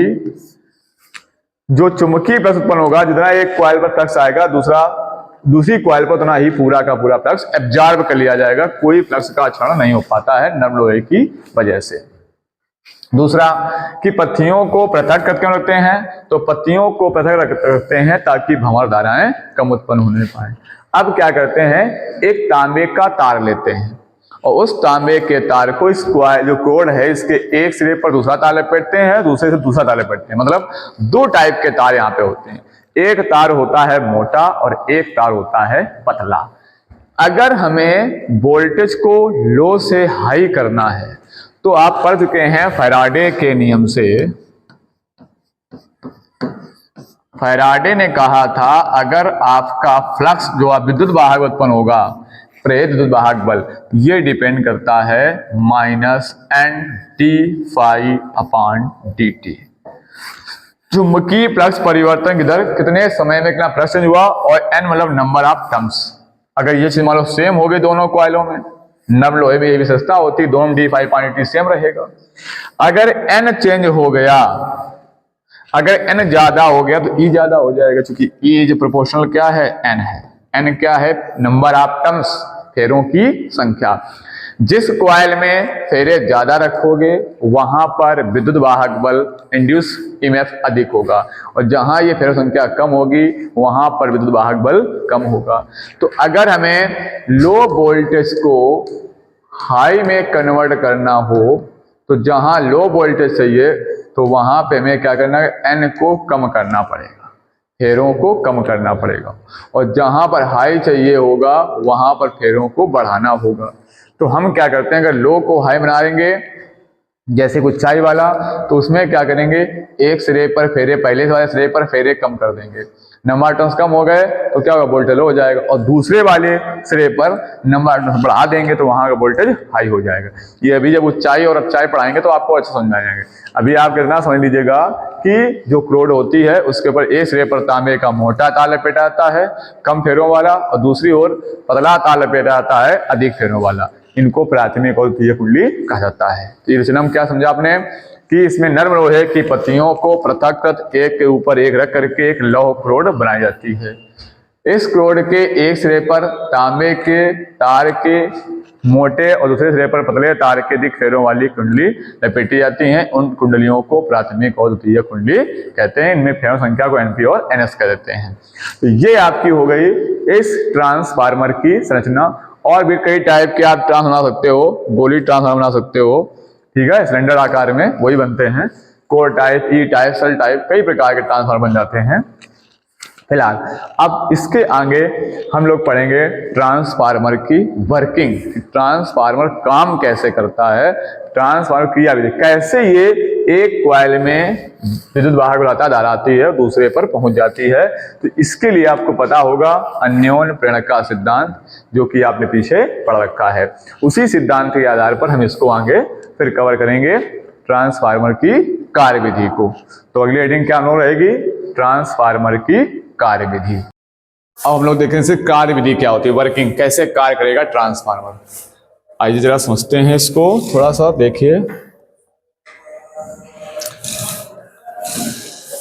जो चुंबकीय फ्लक्स उत्पन्न होगा, जितना एक कॉइल पर फ्लक्स आएगा दूसरी कॉइल पर उतना ही पूरा का पूरा फ्लक्स एब्जॉर्ब कर लिया जाएगा। कोई फ्लक्स का क्षरण नहीं हो पाता है नरम लोहे की वजह से। दूसरा कि पत्तियों को पृथक क्यों रखते हैं, तो पत्तियों को पृथक रखते हैं ताकि भंवर धाराएं कम उत्पन्न होने पाए। अब क्या करते हैं, एक तांबे का तार लेते हैं और उस तांबे के तार को इस जो कोड है इसके एक सिरे पर दूसरा तार लपेटते हैं, दूसरे से दूसरा तार लपेटते हैं। मतलब दो टाइप के तार यहाँ पे होते हैं, एक तार होता है मोटा और एक तार होता है पतला। अगर हमें वोल्टेज को लो से हाई करना है तो आप पढ़ चुके हैं फैराडे के नियम से। फैराडे ने कहा था अगर आपका फ्लक्स जो विद्युत वाहक उत्पन्न होगा, प्रेरित विद्युत वाहक बल, ये डिपेंड करता है -N/d∅/dt। चुंबकीय फ्लक्स परिवर्तन की दर कितने समय में कितना फ्लक्स चेंज हुआ, और n मतलब नंबर ऑफ टर्म्स। अगर ये चीज मान लो सेम हो गई दोनों कॉइलों में, नरम लोहे में ये विशेषता होती है, दोनों d∅/dt सेम रहेगा। अगर n चेंज हो गया, अगर n ज्यादा हो गया तो E ज्यादा हो जाएगा, क्योंकि E इज प्रोपोर्शनल क्या है, n है। n क्या है, नंबर ऑफ टर्म्स, फेरों की संख्या। जिस कॉइल में फेरे ज्यादा रखोगे वहां पर विद्युत वाहक बल इंड्यूस ईएमएफ अधिक होगा, और जहां ये फेरो संख्या कम होगी वहां पर विद्युत वाहक बल कम होगा। तो अगर हमें लो वोल्टेज को हाई में कन्वर्ट करना हो तो जहां लो वोल्टेज चाहिए तो वहां पे हमें क्या करना है, n को कम करना पड़ेगा, फेरों को कम करना पड़ेगा, और जहां पर हाई चाहिए होगा वहां पर फेरों को बढ़ाना होगा। तो हम क्या करते हैं, अगर लो को हाई बना देंगे जैसे कुछ चाय वाला, तो उसमें क्या करेंगे, एक सिरे पर फेरे, पहले वाले सिरे पर फेरे कम कर देंगे, नंबर टर्न्स कम हो गए तो क्या होगा, वोल्टेज लो हो जाएगा, और दूसरे वाले सिरे पर नंबर टर्न्स बढ़ा देंगे तो वहां का वोल्टेज हाई हो जाएगा। ये अभी जब ऊंचाई और अच्छाई पढ़ाएंगे तो आपको अच्छा समझ में आ जाएंगे। अभी आप कितना समझ लीजिएगा कि जो क्रोड होती है उसके ऊपर एक सिरे पर तांबे का मोटा तार लपेटा आता है कम फेरों वाला, और दूसरी ओर पतला तार लपेटा आता है अधिक फेरों वाला। इनको प्राथमिक और द्वितीयक कुंडली कहा जाता है। तो ये रचना में क्या समझा आपने कि इसमें नर्म लोहे की पत्तियों को पृथक एक के ऊपर एक रख करके एक लौह क्रोड बनाई जाती है। इस क्रोड के एक सिरे पर तांबे के तार के मोटे और दूसरे सिरे पर पतले तार के अधिक फेरों वाली कुंडली लपेटी जाती हैं। उन कुंडलियों को प्राथमिक और द्वितीय कुंडली कहते हैं। इनमें फेरों संख्या को एनपी और एनएस कह देते हैं। तो ये आपकी हो गई इस ट्रांसफार्मर की संरचना। और भी कई टाइप के आप ट्रांस बना सकते हो, गोली ट्रांसफार्मर बना सकते हो, ठीक है, सिलेंडर आकार में वही बनते हैं। कोर टाइप, ई टाइप, सेल टाइप, कई प्रकार के ट्रांसफार्मर बन जाते हैं। फिलहाल अब इसके आगे हम लोग पढ़ेंगे ट्रांसफार्मर की वर्किंग, ट्रांसफार्मर काम कैसे करता है, ट्रांसफार्मर क्रियाविधि कैसे ये एक कॉइल में विद्युत वाहक बुलाता धारा आती है दूसरे पर पहुंच जाती है। तो इसके लिए आपको पता होगा अन्योन्य प्रेरण का सिद्धांत, जो कि आपने पीछे पढ़ रखा है। उसी सिद्धांत के आधार पर हम इसको आगे फिर कवर करेंगे ट्रांसफार्मर की कार्यविधि को। तो अगली हेडिंग क्या हम रहेगी, ट्रांसफार्मर की कार्यविधि। अब हम लोग देखें से कार्यविधि क्या होती है, वर्किंग कैसे कार्य करेगा ट्रांसफार्मर। आइए जरा समझते हैं इसको, थोड़ा सा देखिए।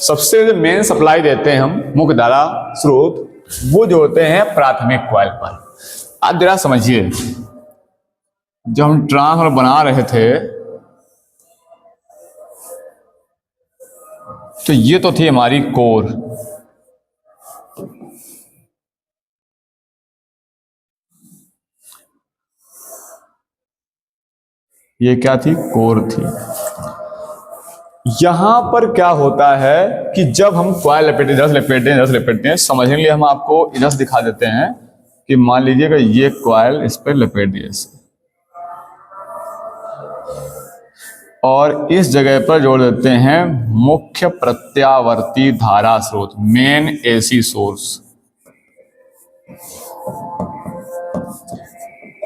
सबसे जो मेन सप्लाई देते हैं हम, मुख्य धारा स्रोत, वो जो होते हैं प्राथमिक कॉइल पर। आप जरा समझिए, जब हम ट्रांसफार्मर बना रहे थे तो ये तो थी हमारी कोर, ये क्या थी, कोर थी। यहां पर क्या होता है कि जब हम कॉइल लपेटते हैं, समझने के लिए हम आपको इधर से दिखा देते हैं कि मान लीजिएगा ये कॉइल इस पर लपेट दिया इसे, और इस जगह पर जोड़ देते हैं मुख्य प्रत्यावर्ती धारा स्रोत, main AC source,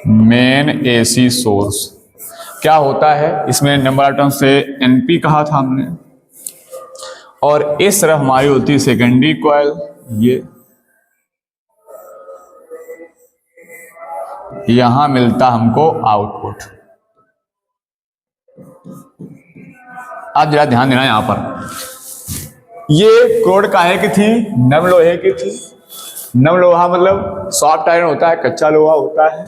main AC source. क्या होता है इसमें, नंबर ऑफ टर्न से एनपी कहा था हमने, और इस तरफ हमारी होती है सेकेंडरी कॉइल, ये यहां मिलता हमको आउटपुट। आप जरा ध्यान देना यहां पर, ये क्रोड काहे की थी, नम लोहे की थी। नम लोहा मतलब सॉफ्ट आयरन होता है, कच्चा लोहा होता है,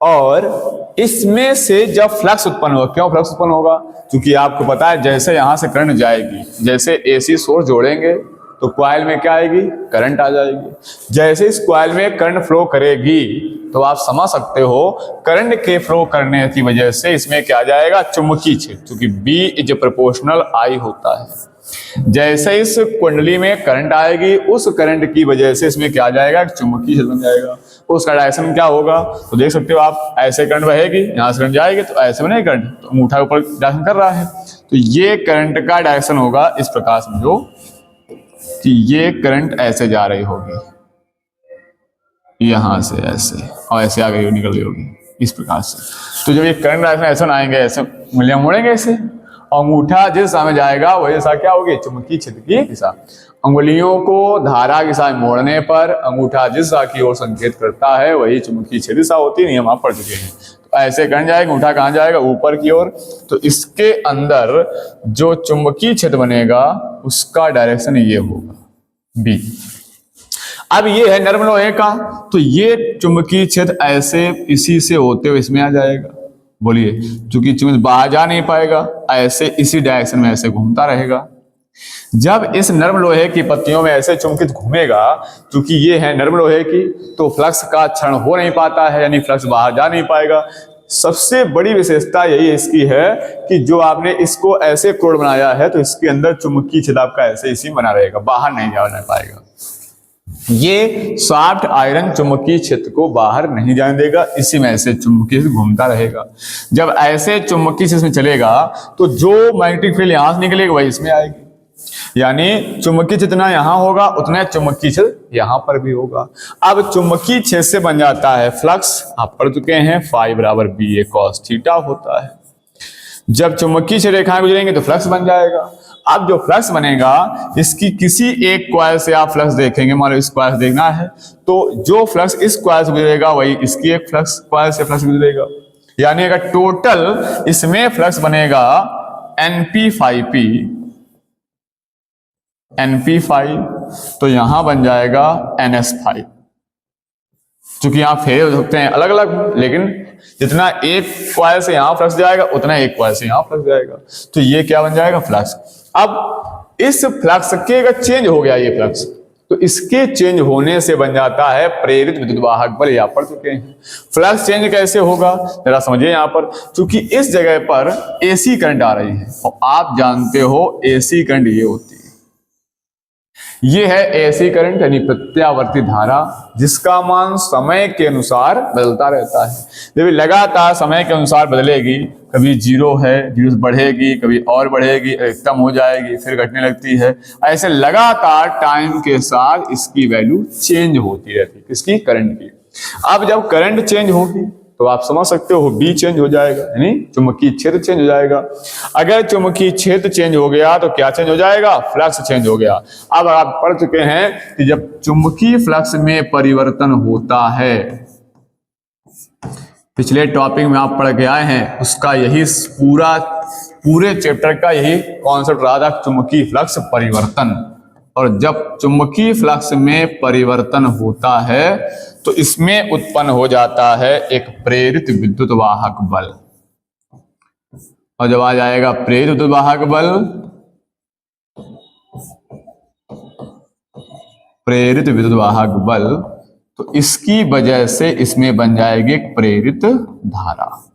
और इसमें से जब फ्लक्स उत्पन्न होगा, क्यों फ्लक्स उत्पन्न होगा, क्योंकि आपको पता है जैसे यहां से करंट जाएगी, जैसे एसी सोर्स जोड़ेंगे तो कॉइल में क्या आएगी, करंट आ जाएगी। जैसे इस कॉइल में करंट फ्लो करेगी तो आप समझ सकते हो करंट के फ्लो करने की वजह से इसमें क्या आ जाएगा, चुंबकीय क्षेत्र, क्योंकि B इज प्रोपोर्शनल I होता है। जैसे इस कुंडली में करंट आएगी, उस करंट की वजह से इसमें क्या आ जाएगा, चुंबकीय क्षेत्र बन जाएगा। उसका डायरेक्शन क्या होगा, तो देख सकते हो आप, ऐसे करंट बहेगी, यहां से करंट जाएगी तो ऐसे बनेगी करंट, तो अंगूठा ऊपर डायरेक्शन कर रहा है, तो ये करंट का डायरेक्शन होगा इस प्रकार समझो कि ये करंट ऐसे जा रही होगी, यहां से ऐसे, और ऐसे आगे निकल रही होगी इस प्रकार से। तो जब ये करंट डायरेक्शन ऐसे आएंगे, ऐसे उंगलियां मोड़ेंगे ऐसे, और अंगूठा जिस दिशा में जाएगा वही दिशा क्या होगी, चुंबकीय क्षेत्र की दिशा। अंगुलियों को धारा की दिशा में मोड़ने पर अंगूठा जिस दिशा की ओर संकेत करता है वही चुंबकीय क्षेत्र दिशा होती है, नियम आप पढ़ चुके हैं। तो ऐसे करंट जाएगा, अंगूठा कहां जाएगा, ऊपर की ओर। तो इसके अंदर जो चुंबकीय क्षेत्र बनेगा उसका डायरेक्शन ये होगा, बी। अब ये है नर्म लोहे का, तो ये चुंबकीय क्षेत्र ऐसे इसी से होते हुए इसमें आ जाएगा। बोलिए, क्योंकि चुंबक बाहर जा नहीं पाएगा, ऐसे इसी डायरेक्शन में ऐसे घूमता रहेगा। जब इस नर्म लोहे की पत्तियों में ऐसे चुंबकित घूमेगा, क्योंकि ये है नर्म लोहे की, तो फ्लक्स का क्षरण हो नहीं पाता है, यानी फ्लक्स बाहर जा नहीं पाएगा। सबसे बड़ी विशेषता यही इसकी है कि जो आपने इसको ऐसे कोड बनाया है तो इसके अंदर चुंबकीय क्षेत्र आपका ऐसे इसी बना रहेगा, बाहर नहीं जा पाएगा। ये सॉफ्ट आयरन चुंबकीय क्षेत्र को बाहर नहीं जाने देगा, इसी में ऐसे चुंबकीय क्षेत्र घूमता रहेगा। जब ऐसे चुंबकीय क्षेत्र में चलेगा तो जो मैग्नेटिक फील्ड यहां से निकलेगा वही इसमें आएगी, यानी चुंबकीय क्षेत्र ना यहां होगा उतना चुंबकीय क्षेत्र यहां पर भी होगा। अब चुंबकीय क्षेत्र से बन जाता है फ्लक्स, आप पढ़ चुके हैं, फाई बराबर बी ए कॉस थीटा होता है। जब चुंबकीय क्षेत्र रेखाएं गुजरेंगे तो फ्लक्स बन जाएगा। अब जो फ्लक्स बनेगा इसकी किसी एक कॉइल से आप फ्लक्स देखेंगे, मान लो इस कॉइल से देखना है तो जो फ्लक्स इस कॉइल से गुजरेगा वही इसकी एक फ्लक्स कॉइल से फ्लक्स गुजरेगा, यानी अगर टोटल इसमें फ्लक्स बनेगा एनपी फाई तो यहां बन जाएगा एनएस फाई। चूंकि यहां फेरे हो सकते हैं अलग अलग, लेकिन जितना एक कॉइल से यहां फ्लक्स जाएगा उतना एक कॉइल से यहां फ्लक्स जाएगा, तो ये क्या बन जाएगा फ्लक्स। अब इस फ्लक्स के अगर चेंज हो गया ये फ्लक्स, तो इसके चेंज होने से बन जाता है प्रेरित विद्युत वाहक बल। यहां पढ़ चुके हैं। फ्लक्स चेंज कैसे होगा जरा समझिए। यहां पर चूंकि इस जगह पर एसी करंट आ रही है और आप जानते हो एसी करंट ये होती है, ये है एसी करंट यानी प्रत्यावर्ती धारा, जिसका मान समय के अनुसार बदलता रहता है। जब लगातार समय के अनुसार बदलेगी, कभी जीरो है, जीरो से बढ़ेगी, कभी और बढ़ेगी, कम हो जाएगी, फिर घटने लगती है, ऐसे लगातार टाइम के साथ इसकी वैल्यू चेंज होती रहती है, किसकी, करंट की। अब जब करंट चेंज होगी तो आप समझ सकते हो बी चेंज हो जाएगा, यानी चुंबकीय क्षेत्र चेंज हो जाएगा। अगर चुंबकीय क्षेत्र चेंज हो गया तो क्या चेंज हो जाएगा, फ्लक्स चेंज हो गया। अब आप पढ़ चुके हैं कि जब चुंबकीय फ्लक्स में परिवर्तन होता है, पिछले टॉपिक में आप पढ़ के आए हैं, उसका यही पूरे चैप्टर का यही कॉन्सेप्ट रहा था, चुंबकीय फ्लक्स परिवर्तन। और जब चुंबकीय फ्लक्स में परिवर्तन होता है तो इसमें उत्पन्न हो जाता है एक प्रेरित विद्युत वाहक बल। और जब आ जाएगा प्रेरित विद्युत वाहक बल, प्रेरित विद्युत वाहक बल, तो इसकी वजह से इसमें बन जाएगी एक प्रेरित धारा।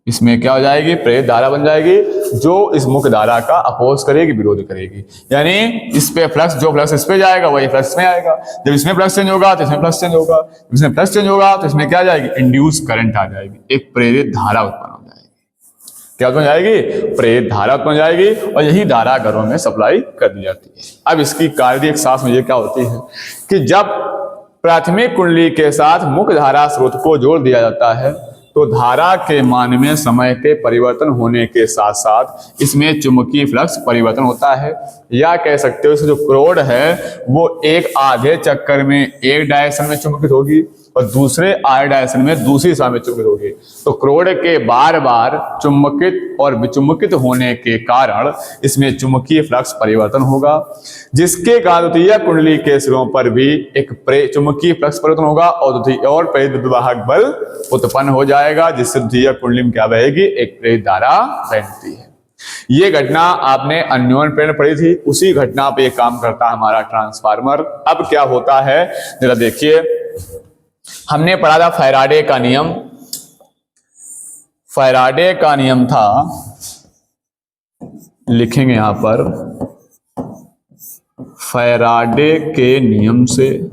इसमें क्या हो जाएगी, प्रेरित धारा बन जाएगी, जो इस मुख्य धारा का अपोज करेगी, विरोध करेगी। यानी इस पे फ्लक्स, जो फ्लक्स इस पे जाएगा वही फ्लक्स में आएगा। जब इसमें फ्लक्स चेंज होगा तो इसमें फ्लक्स चेंज होगा, जब इसमें फ्लक्स चेंज होगा तो इसमें क्या आ जाएगी, इंड्यूस करंट आ जाएगी, एक प्रेरित धारा उत्पन्न हो जाएगी। क्या उत्पन्न जाएगी, प्रेरित धारा उत्पन्न जाएगी, और यही धारा घरों में सप्लाई कर दी जाती है। अब इसकी कार्य एक साथ में ये क्या होती है कि जब प्राथमिक कुंडली के साथ मुख्य धारा स्रोत को जोड़ दिया जाता है तो धारा के मान में समय के परिवर्तन होने के साथ साथ इसमें चुंबकीय फ्लक्स परिवर्तन होता है। या कह सकते हो इसमें जो क्रोड है वो एक आधे चक्कर में एक डायरेक्शन में चुंबकित होगी और दूसरे आधे डायरेक्शन में दूसरी दिशा में चुंबकित होगी। तो क्रोड के बार बार चुंबकित और विचुंबकित होने के कारण इसमें चुंबकीय फ्लक्स परिवर्तन होगा, जिसके कारण द्वितीय कुंडली के सिरों पर भी एक चुंबकीय फ्लक्स परिवर्तन होगा और प्रेरित विद्युत वाहक बल उत्पन्न हो जाएगा, जिससे द्वितीय कुंडली में क्या बहेगी, एक प्रेरित धारा बहती है। ये घटना आपने अन्योन प्रेरण पढ़ी थी, उसी घटना पे काम करता है हमारा ट्रांसफार्मर। अब क्या होता है जरा देखिए, हमने पढ़ा था फैराडे का नियम। फैराडे का नियम था, लिखेंगे यहां पर, फैराडे के नियम से,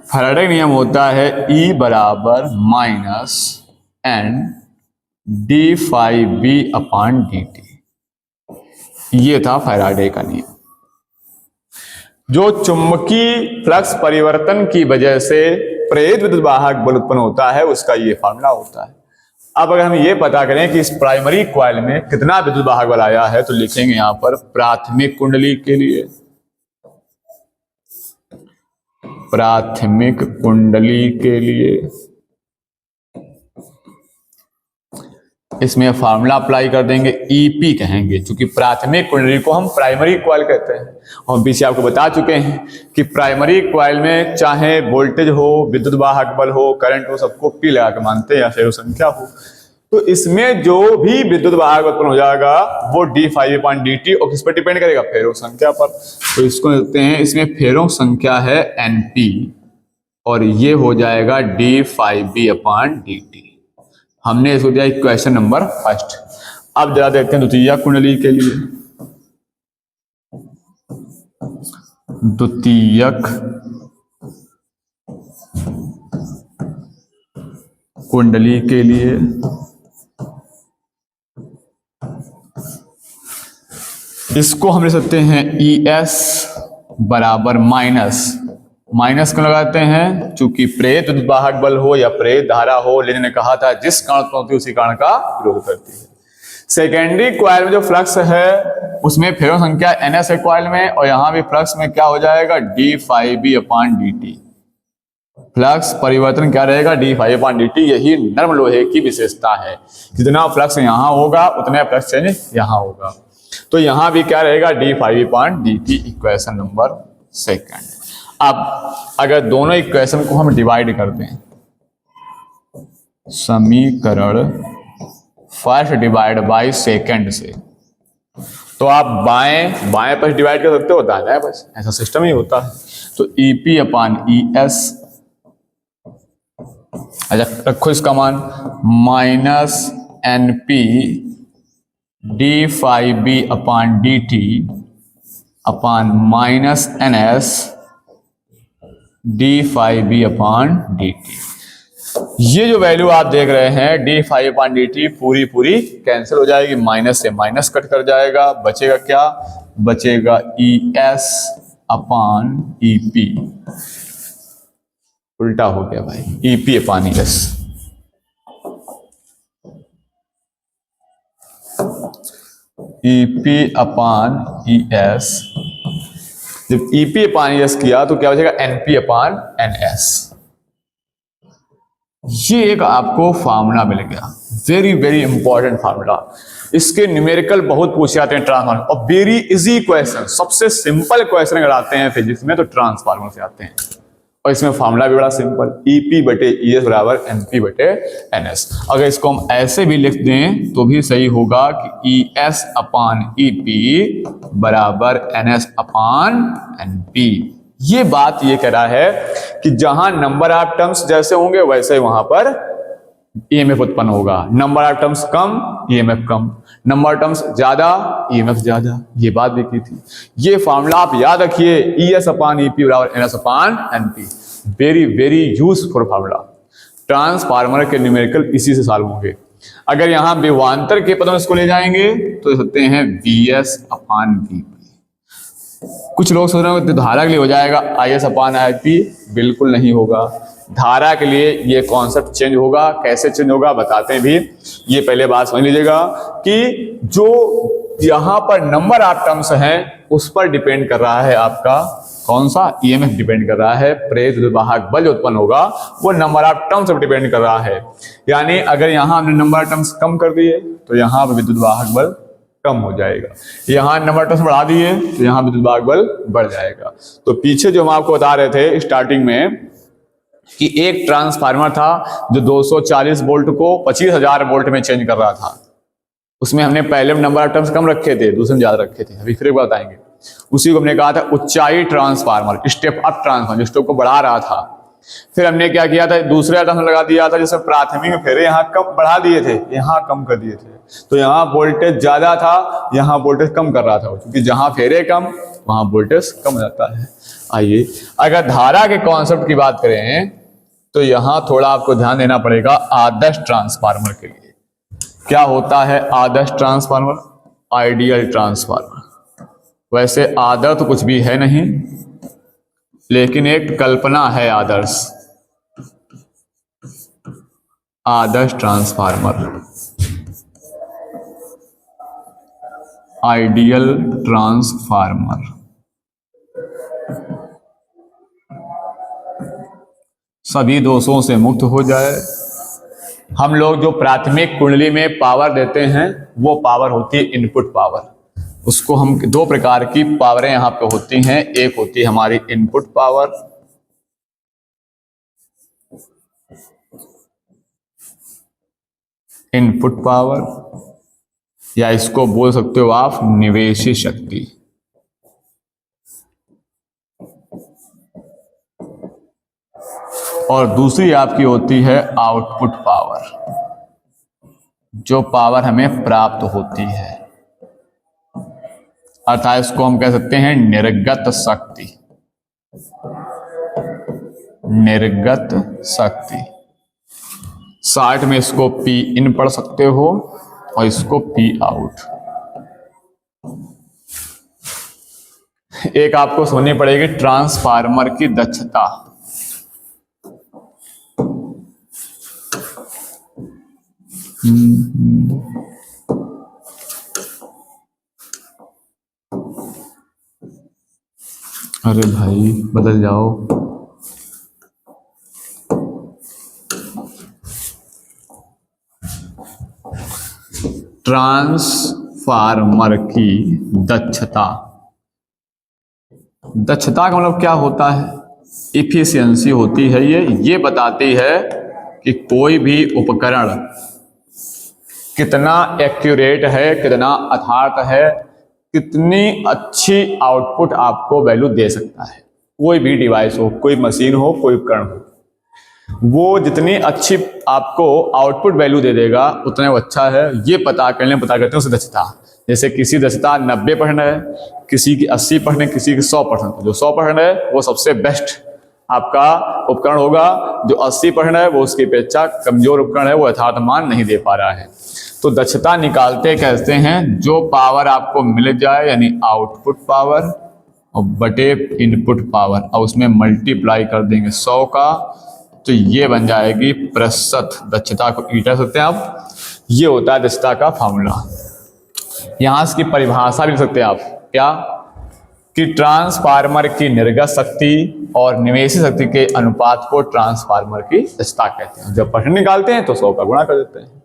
फैराडे का नियम होता है E बराबर minus N D phi B upon D T. ये था फैराडे का नियम। जो चुंबकीय फ्लक्स परिवर्तन की वजह से प्रेरित विद्युत वाहक बल उत्पन्न होता है उसका ये फार्मूला होता है। अब अगर हम ये पता करें कि इस प्राइमरी कॉइल में कितना विद्युत वाहक बल आया है तो लिखेंगे यहां पर प्राथमिक कुंडली के लिए, प्राथमिक कुंडली के लिए इसमें फार्मूला अप्लाई कर देंगे, ईपी कहेंगे, क्योंकि प्राथमिक कुंडली को हम प्राइमरी कॉइल कहते हैं। हम पीछे आपको बता चुके हैं कि प्राइमरी कॉइल में चाहे वोल्टेज हो, विद्युत वाहक बल हो, करंट हो, सबको पी लगा के मानते हैं या फेरो संख्या हो। तो इसमें जो भी विद्युत वाहक उत्पन्न हो जाएगा वो D phi upon D T, और किस पर डिपेंड करेगा, फेरो संख्या पर। तो इसको देखते हैं, इसमें फेरो संख्या है एनपी और ये हो जाएगा D phi B upon D T. हमने इसको दिया क्वेश्चन नंबर फर्स्ट। अब जरा देखते हैं द्वितीय कुंडली के लिए। द्वितीयक कुंडली के लिए इसको हम लिख सकते हैं ES बराबर माइनस क्यों लगाते हैं? चूंकि प्रेरित विद्युतवाहक बल हो या प्रेरित धारा हो, लेनिन ने कहा था जिस कारण उत्पन्न होती है उसी कारण का विरोध करती है। सेकेंडरी कॉइल में जो फ्लक्स है उसमें फेरो संख्या NS है कॉइल में, और यहां भी फ्लक्स में क्या हो जाएगा? d∅b/dt। फ्लक्स परिवर्तन क्या रहेगा? d∅b/dt। यही नर्म लोहे की विशेषता है, जितना फ्लक्स यहां होगा उतना फ्लक्स चेंज यहां होगा। तो यहां भी क्या रहेगा? d∅b/dt, equation number second. अब अगर दोनों इक्वेशन को हम डिवाइड कर दें, समीकरण फर्स्ट डिवाइड बाय सेकंड से, तो आप बाएं पर डिवाइड कर सकते हो, दाएं बस, ऐसा सिस्टम ही होता है। तो EP/ES, अच्छा रखो इसका मान, -NP d∅b/dt upon -NS d∅b/dt। ये जो वैल्यू आप देख रहे हैं d∅b/dt पूरी कैंसिल हो जाएगी, माइनस से माइनस कट कर जाएगा, बचेगा क्या? बचेगा ES/EP। उल्टा हो गया भाई, EP/ES। EP/ES, जब EP/ES किया तो क्या बचेगा? NP/NS। ये एक आपको फार्मूला मिल गया, वेरी वेरी इंपॉर्टेंट फार्मूला। इसके न्यूमेरिकल बहुत पूछे जाते हैं ट्रांसफार्मर, और वेरी इजी क्वेश्चन, सबसे सिंपल क्वेश्चन अगर आते हैं फिजिक्स में तो ट्रांसफार्मर से आते हैं। और इसमें फार्मूला भी बड़ा सिंपल, EP/ES बराबर NP/NS। अगर इसको हम ऐसे भी लिख दें तो भी सही होगा कि ES/EP बराबर NS/NP। ये बात ये कह रहा है कि जहां नंबर ऑफ टर्म्स जैसे होंगे वैसे वहां पर EMF उत्पन्न होगा। Number of terms come, EMF come, number of terms ज्यादा, EMF ज्यादा। ये बात भी की थी। ये फार्मूला आप याद रखिए, ES/EP बराबर NS/NP। Very very useful formula. Transformer के न्यूमेरिकल इसी से सॉल्व होंगे। अगर यहां विभवांतर के पदों में इसको ले जाएंगे तो सकते हैं VS/VP। कुछ लोग सोच रहे हो धारा के लिए हो जाएगा IS/IP, बिल्कुल नहीं होगा। धारा के लिए ये कॉन्सेप्ट चेंज होगा। कैसे चेंज होगा बताते हैं भी। ये पहले बात समझ लीजिएगा कि जो यहां पर नंबर ऑफ टर्म्स हैं उस पर डिपेंड कर रहा है आपका कौन सा? EMF डिपेंड कर रहा है। प्रेरित विद्युतवाहक बल जो उत्पन्न होगा वो नंबर ऑफ टर्म्स पर डिपेंड कर रहा है। यानी अगर यहां हमने नंबर ऑफ टर्म्स कम कर दिए तो यहां पर विद्युतवाहक बल कम हो जाएगा, यहां नंबर टर्म्स बढ़ा दिए तो यहां विद्युतवाहक बल बढ़ जाएगा। तो पीछे जो हम आपको बता रहे थे स्टार्टिंग में कि एक ट्रांसफार्मर था जो 240 वोल्ट को 25,000 वोल्ट में चेंज कर रहा था। उसमें हमने पहले नंबर ऑफ टर्म्स कम रखे थे, दूसरे में ज्यादा रखे थे, अभी फिर बताएंगे। उसी को हमने कहा था ऊंचाई ट्रांसफार्मर, स्टेप अप ट्रांसफार्मर, जो स्टेप को बढ़ा रहा था। फिर हमने क्या किया था? दूसरे टर्म लगा दिया था, जैसे प्राथमिक में फेरे यहाँ कम बढ़ा दिए थे, यहाँ कम कर दिए थे। तो यहाँ वोल्टेज ज्यादा था, यहाँ वोल्टेज कम कर रहा था, क्योंकि जहां फेरे कम वहां वोल्टेज कम हो जाता है। आइए अगर धारा के कॉन्सेप्ट की बात करें तो यहां थोड़ा आपको ध्यान देना पड़ेगा आदर्श ट्रांसफार्मर के लिए। क्या होता है आदर्श ट्रांसफार्मर? Ideal transformer. वैसे आदर्श तो कुछ भी है नहीं, लेकिन एक कल्पना है आदर्श। आदर्श ट्रांसफार्मर, आइडियल ट्रांसफार्मर। सभी दोषों से मुक्त हो जाए। हम लोग जो प्राथमिक कुंडली में पावर देते हैं वो पावर होती है इनपुट पावर। उसको हम दो प्रकार की पावरें यहां पे होती हैं। एक होती है हमारी इनपुट पावर, इनपुट पावर, या इसको बोल सकते हो आप निवेशी शक्ति। और दूसरी आपकी होती है आउटपुट पावर, जो पावर हमें प्राप्त होती है, अर्थात इसको हम कह सकते हैं निर्गत शक्ति। निर्गत शक्ति। 60 में इसको पी इन पढ़ सकते हो और इसको पी आउट। एक आपको समझनी पड़ेगी ट्रांसफार्मर की दक्षता। अरे भाई बदल जाओ। ट्रांसफार्मर की दक्षता। दक्षता का मतलब क्या होता है? इफिशियंसी होती है। ये बताती है कि कोई भी उपकरण कितना एक्यूरेट है, कितना अथार्थ है, कितनी अच्छी आउटपुट आपको वैल्यू दे सकता है। कोई भी डिवाइस हो, कोई मशीन हो, कोई उपकरण हो, वो जितनी अच्छी आपको आउटपुट वैल्यू दे देगा उतना वो अच्छा है। ये पता करते हैं उसकी दक्षता। जैसे किसी दक्षता 90% है, किसी की 80% है, किसी की 100%। जो 100% है वो सबसे बेस्ट आपका उपकरण होगा। जो 80% है वो उसकी अपेक्षा कमजोर उपकरण है, वो यथार्थ मान नहीं दे पा रहा है। तो दक्षता निकालते कहते हैं जो पावर आपको मिल जाए, यानी आउटपुट पावर और बटे इनपुट पावर, और उसमें मल्टीप्लाई कर देंगे 100 का, तो ये बन जाएगी प्रतिशत दक्षता को ईटा सकते हैं आप। ये होता है दक्षता का फॉर्मूला। यहां इसकी परिभाषा भी लिख सकते हैं आप, क्या कि ट्रांसफार्मर की निर्गत शक्ति और निवेशित शक्ति के अनुपात को ट्रांसफार्मर की दक्षता कहते हैं। जब परसेंट निकालते हैं तो 100 का गुणा कर देते हैं।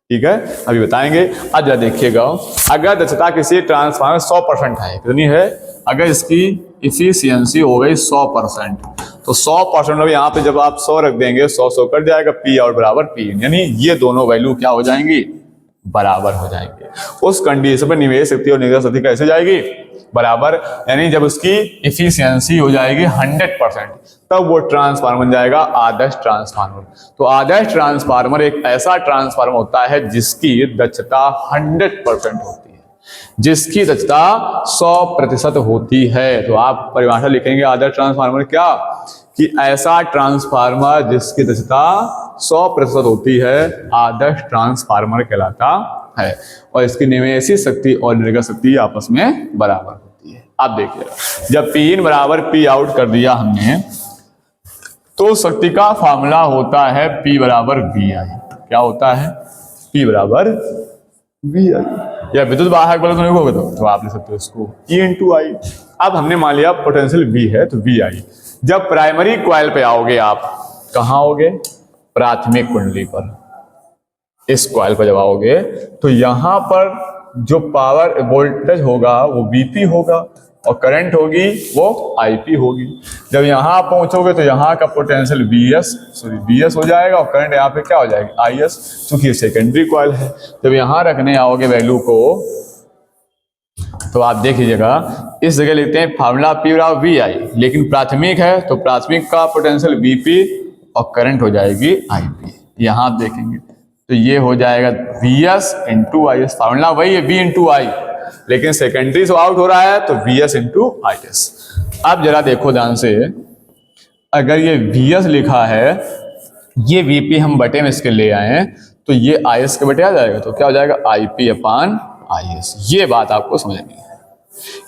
ठीक है, अभी बताएंगे। अब जरा देखिएगा, अगर दक्षता किसी ट्रांसफार्मर 100% है, कितनी है? अगर इसकी इफिशियंसी हो गई 100%, तो 100% मतलब यहाँ पे जब आप 100 रख देंगे, 100 कट जाएगा, पी आउट बराबर पी इन, यानी ये दोनों वैल्यू क्या हो जाएंगी? बराबर हो जाएंगे। उस कंडीशन पर निवेश शक्ति और निर्गत शक्ति कैसे जाएगी? बराबर। यानी जब उसकी इफिशियंसी हो जाएगी 100%, तब वो ट्रांसफार्मर बन जाएगा आदर्श ट्रांसफार्मर। तो आदर्श ट्रांसफार्मर एक ऐसा ट्रांसफार्मर होता है जिसकी दक्षता 100% होती है, जिसकी दक्षता 100% होती है। तो आप परिभाषा लिखेंगे आदर्श ट्रांसफार्मर क्या, कि ऐसा ट्रांसफार्मर जिसकी दक्षता 100% होती है आदर्श ट्रांसफार्मर कहलाता है, और इसकी निवेशित शक्ति और निर्गत शक्ति आपस में बराबर होती है। आप देखिएगा, जब पी इन बराबर पी आउट कर दिया हमने, तो शक्ति का फॉर्मूला होता है P बराबर वी आई। क्या होता है? P बराबर वी आई। या विद्युत वाहक बल नहीं होगा तो आप ले सकते हो इसको E इंटू आई। अब हमने मान लिया पोटेंशियल V है, तो वी आई। जब प्राइमरी कॉइल पे आओगे, आप कहाँ आओगे? प्राथमिक कुंडली पर। इस कॉइल पर जब आओगे तो यहां पर जो पावर वोल्टेज होगा वो Vp होगा, और करंट होगी वो Ip होगी। जब यहां पहुंचोगे तो यहां का पोटेंशियल Vs हो जाएगा, और करंट यहाँ पे क्या हो जाएगा? Is, क्योंकि सेकेंडरी कॉइल है। जब यहां रखने आओगे वैल्यू को, तो आप देख लीजिएगा, इस जगह लिखते हैं फार्मूला P बराबर वी आई, लेकिन प्राथमिक है तो प्राथमिक का पोटेंशियल Vp और करंट हो जाएगी Ip। यहां आप देखेंगे तो ये हो जाएगा Vs into I S. Formula वही है V इंटू आई, लेकिन सेकेंडरी से आउट हो रहा है तो Vs इंटू आई एस। अब जरा देखो ध्यान से, अगर ये Vs लिखा है, ये Vp हम बटे में इसके ले आए, तो ये Is के बटे आ जाएगा, तो क्या हो जाएगा? Ip upon Is। ये बात आपको समझनी है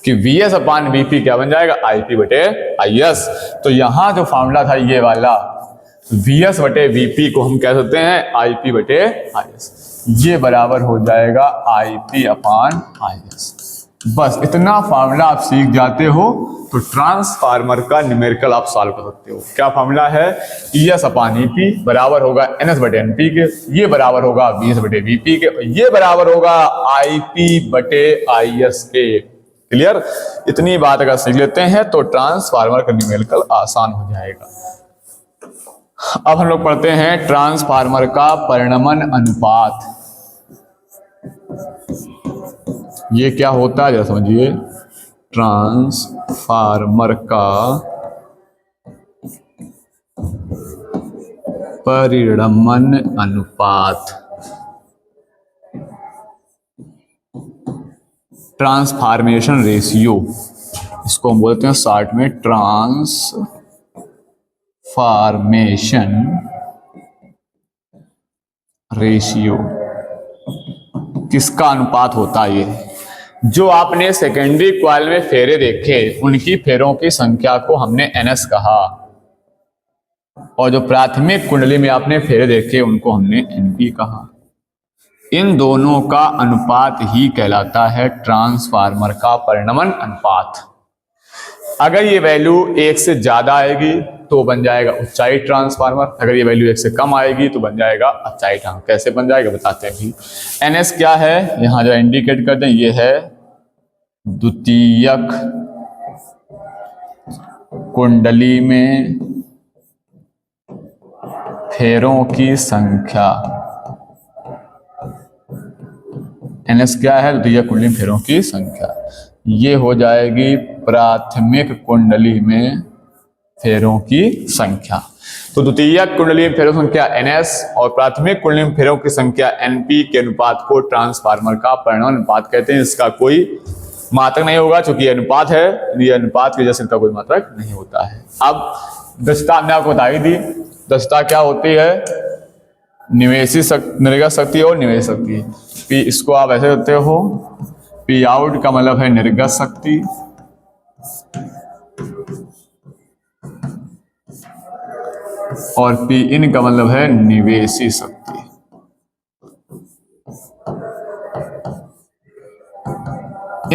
कि Vs अपान Vp क्या बन जाएगा? Ip बटे Is। तो यहां जो फॉर्मूला था ये वाला, Vs बटे Vp को हम कह सकते हैं Ip बटे Is। ये बराबर हो जाएगा Ip अपान Is। बस इतना फार्मूला आप सीख जाते हो तो ट्रांसफार्मर का न्यूमेरिकल आप सॉल्व कर सकते हो। क्या फार्मूला है? ES अपान EP बराबर होगा NS बटे NP के, ये बराबर होगा VS बटे VP के, ये बराबर होगा IP बटे IS के। क्लियर? इतनी बात अगर सीख लेते हैं तो ट्रांसफार्मर का न्यूमेरिकल आसान हो जाएगा। अब हम लोग पढ़ते हैं ट्रांसफार्मर का परिणमन अनुपात। ये क्या होता है जरा समझिए। ट्रांसफार्मर का परिणमन अनुपात, ट्रांसफॉर्मेशन रेशियो, इसको हम बोलते हैं शॉर्ट में ट्रांसफॉर्मेशन ट्रांसफॉर्मेशन रेशियो किसका अनुपात होता है? ये जो आपने सेकेंडरी कॉइल में फेरे देखे उनकी फेरों की संख्या को हमने ns कहा, और जो प्राथमिक कुंडली में आपने फेरे देखे उनको हमने np कहा। इन दोनों का अनुपात ही कहलाता है ट्रांसफार्मर का परिणमन अनुपात। अगर ये वैल्यू 1 से ज्यादा आएगी तो बन जाएगा उच्चाई ट्रांसफार्मर, अगर ये वैल्यू 1 से कम आएगी तो बन जाएगा अच्चाई ट्रांसफार्मर। कैसे बन जाएगा बताते हैं भी। ns क्या है, यहां जरा इंडिकेट कर दें, ये है द्वितीयक कुंडली में फेरों की संख्या। ns क्या है, द्वितीयक कुंडली में फेरों की संख्या। ये हो जाएगी प्राथमिक कुंडली में फेरों की संख्या। तो द्वितीयक कुंडली में फेरों की संख्या ns और प्राथमिक कुंडली में फेरों की संख्या np के अनुपात को ट्रांसफार्मर का परिणमन अनुपात कहते हैं। इसका कोई मात्रक नहीं होगा, क्योंकि ये अनुपात है, ये अनुपात की वजह से इसका कोई मात्रक नहीं होता है। अब दक्षता हमने आपको बता ही दी। दक्षता क्या होती है, निवेशी निर्गत शक्ति और निवेश शक्ति। पी इसको आप ऐसे देते हो, पी आउट का मतलब है निर्गत शक्ति, और पी इन का मतलब है निवेशी शक्ति।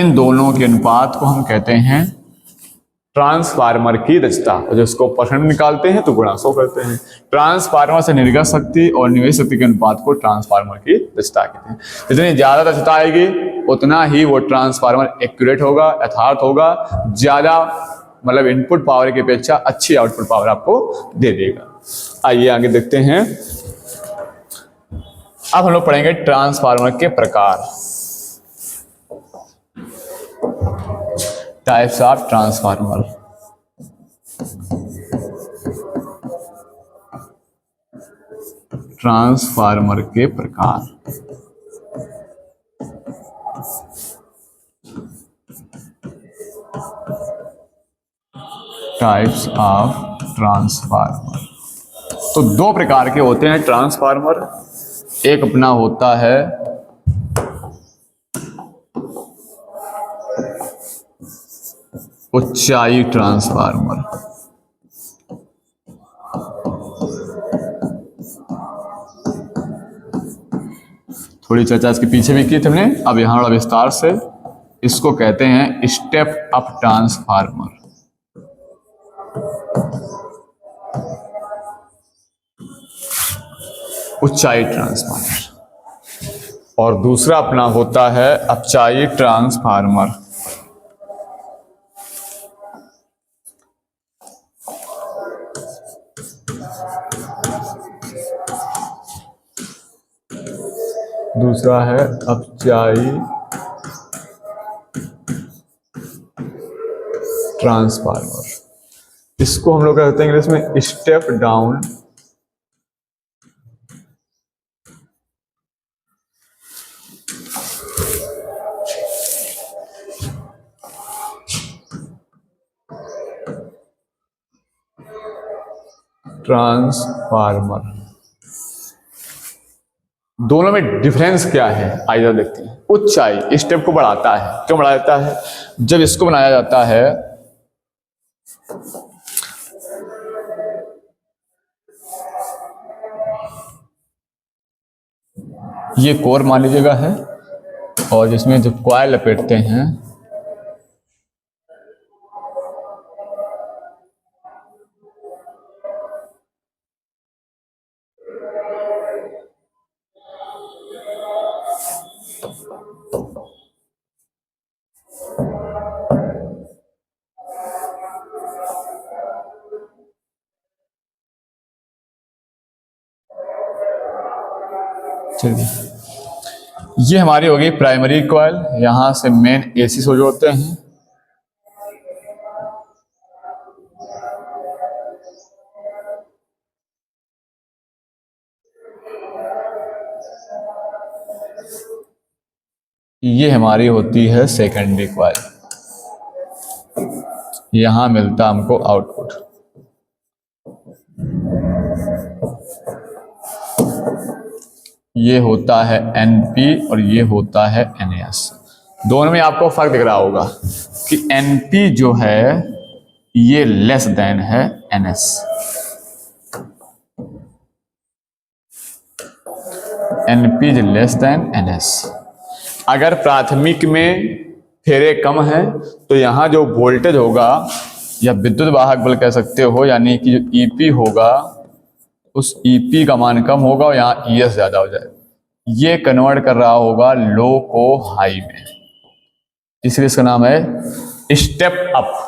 इन दोनों के अनुपात को हम कहते हैं ट्रांसफार्मर की दक्षता, और जिसको परसेंट निकालते हैं तो गुणा 100 करते हैं। ट्रांसफार्मर से निर्गत शक्ति और निवेश शक्ति के अनुपात को ट्रांसफार्मर की दक्षता कहते हैं। जितनी ज्यादा दक्षता आएगी उतना ही वो ट्रांसफार्मर एक्यूरेट होगा, यथार्थ होगा, ज्यादा मतलब इनपुट पावर की अपेक्षा अच्छी आउटपुट पावर आपको दे देगा। आइए आगे देखते हैं। अब हम लोग पढ़ेंगे ट्रांसफार्मर के प्रकार, टाइप्स ऑफ ट्रांसफार्मर। ट्रांसफार्मर के प्रकार। Types of transformer. तो दो प्रकार के होते हैं ट्रांसफार्मर। एक अपना होता है ऊंचाई ट्रांसफार्मर, थोड़ी चर्चा इसके पीछे भी की थी हमने, अब यहां थोड़ा विस्तार से। इसको कहते हैं स्टेप अप ट्रांसफार्मर। ऊंचाई ट्रांसफार्मर। और दूसरा अपना होता है अपचाई ट्रांसफार्मर। दूसरा है अपचाई ट्रांसफार्मर। इसको हम लोग कहते हैं इंग्लिश में स्टेप डाउन ट्रांसफार्मर। दोनों में डिफरेंस क्या है आइए देखते हैं। ऊंचाई स्टेप को बढ़ाता है। क्यों बढ़ाता है? जब इसको बनाया जाता है ये कोर मान लीजिएगा है, और जिसमें जब कॉइल लपेटते हैं चलिए, ये हमारी होगी प्राइमरी कॉइल। यहां से मेन एसी से जोड़ते हैं। ये हमारी होती है सेकेंडरी कॉइल। यहां मिलता हमको आउटपुट। ये होता है NP और ये होता है NS। दोनों में आपको फर्क दिख रहा होगा कि NP जो है ये लेस देन है NS। NP is less than NS। अगर प्राथमिक में फेरे कम है तो यहाँ जो वोल्टेज होगा या विद्युत वाहक बल कह सकते हो, यानी कि जो EP होगा उस EP का मान कम होगा और यहाँ ES ज्यादा हो जाएगा। ये कन्वर्ट कर रहा होगा लो को हाई में, इसलिए इसका नाम है स्टेप अप।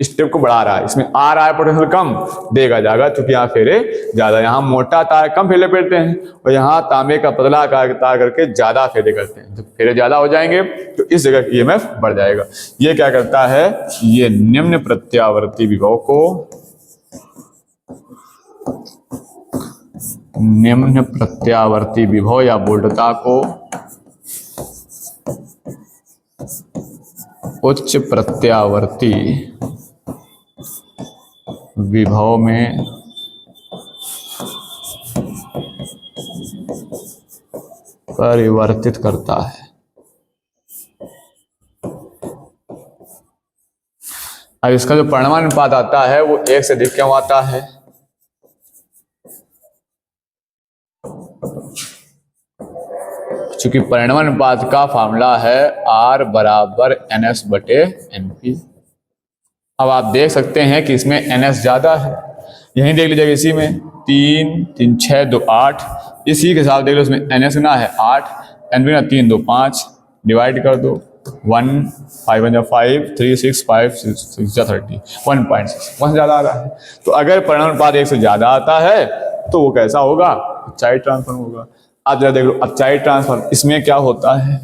स्टेप को बढ़ा रहा है, इसमें आ रहा है पोटेंशियल कम, देगा जाएगा, क्योंकि यहाँ फेरे ज्यादा। यहाँ मोटा तार कम फेरे पेरते हैं और यहाँ तांबे का पतला तार करके ज्यादा फेरे करते हैं। जब फेरे ज्यादा हो जाएंगे तो इस जगह EMF बढ़ जाएगा। ये क्या करता है, ये निम्न प्रत्यावर्ती विभव को, निम्न प्रत्यावर्ती विभव या वोल्टता को उच्च प्रत्यावर्ती विभव में परिवर्तित करता है। अब इसका जो परिमाणानुपात आता है वो 1 से अधिक क्यों आता है? चूंकि परिमाणानुपात का फॉर्मूला है R बराबर NS बटे NP। अब आप देख सकते हैं कि इसमें NS ज्यादा है, यहीं देख लीजिएगा, इसी में 3 3 6 2 8, इसी के साथ देख लो, इसमें NS ना है 8, NP ना 3 2 5, डिवाइड कर दो 1 5 1 5 3 6 5 6 30, 1.6 1 ज्यादा आ रहा है। तो अगर परिमाणानुपात 1 से ज्यादा आता है तो वो कैसा होगा, अपचाई ट्रांसफॉर्म होगा। आप जरा देख लो अपचाई ट्रांसफॉर्म, इसमें क्या होता है,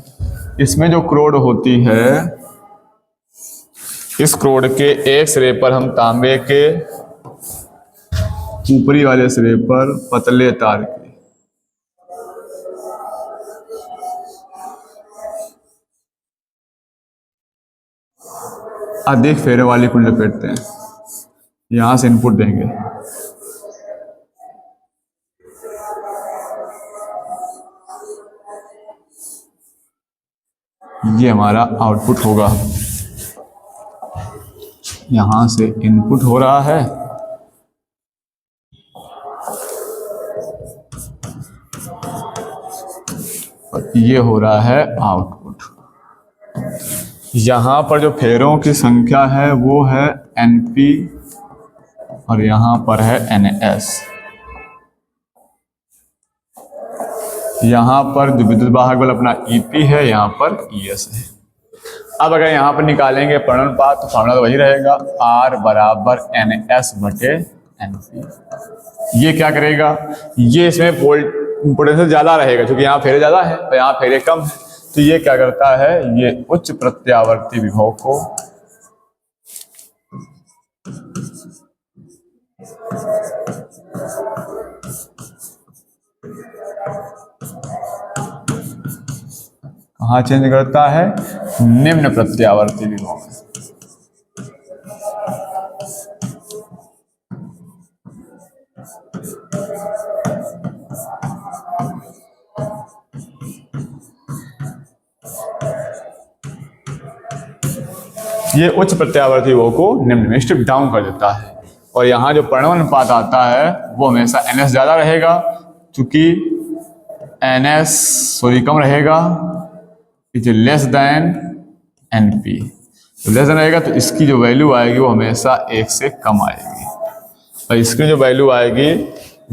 इसमें जो क्रोड होती है, इस क्रोड के एक सिरे पर हम तांबे के, ऊपरी वाले सिरे पर पतले तार के, अधिक फेरे वाली कुंडली लपेटते हैं, यहां से इनपुट देंगे। ये हमारा आउटपुट होगा, यहां से इनपुट हो रहा है, और ये हो रहा है आउटपुट। यहां पर जो फेरों की संख्या है वो है NP और यहां पर है NS। यहां पर जो विद्युत वाहक बल अपना EP है, यहां पर ES है। अब अगर यहां पर निकालेंगे परिमाणानुपात तो फॉर्मूला तो वही रहेगा, R बराबर NS बटे NP। ये क्या करेगा, ये इसमें पोटेंशियल ज्यादा रहेगा क्योंकि यहाँ फेरे ज्यादा है और यहाँ फेरे कम है, तो ये क्या करता है, ये उच्च प्रत्यावर्ती विभव को कहाँ चेंज करता है, निम्न प्रत्यावर्ती विभव में। ये उच्च प्रत्यावर्ती विभव को निम्न में स्टेप डाउन कर देता है। और यहाँ जो परिमाणानुपात आता है वो हमेशा NS ज्यादा रहेगा, क्योंकि NS कम रहेगा, इज लेस देन NP। तो लेस देन रहेगा तो इसकी जो वैल्यू आएगी वो हमेशा 1 से कम आएगी, और इसकी जो वैल्यू आएगी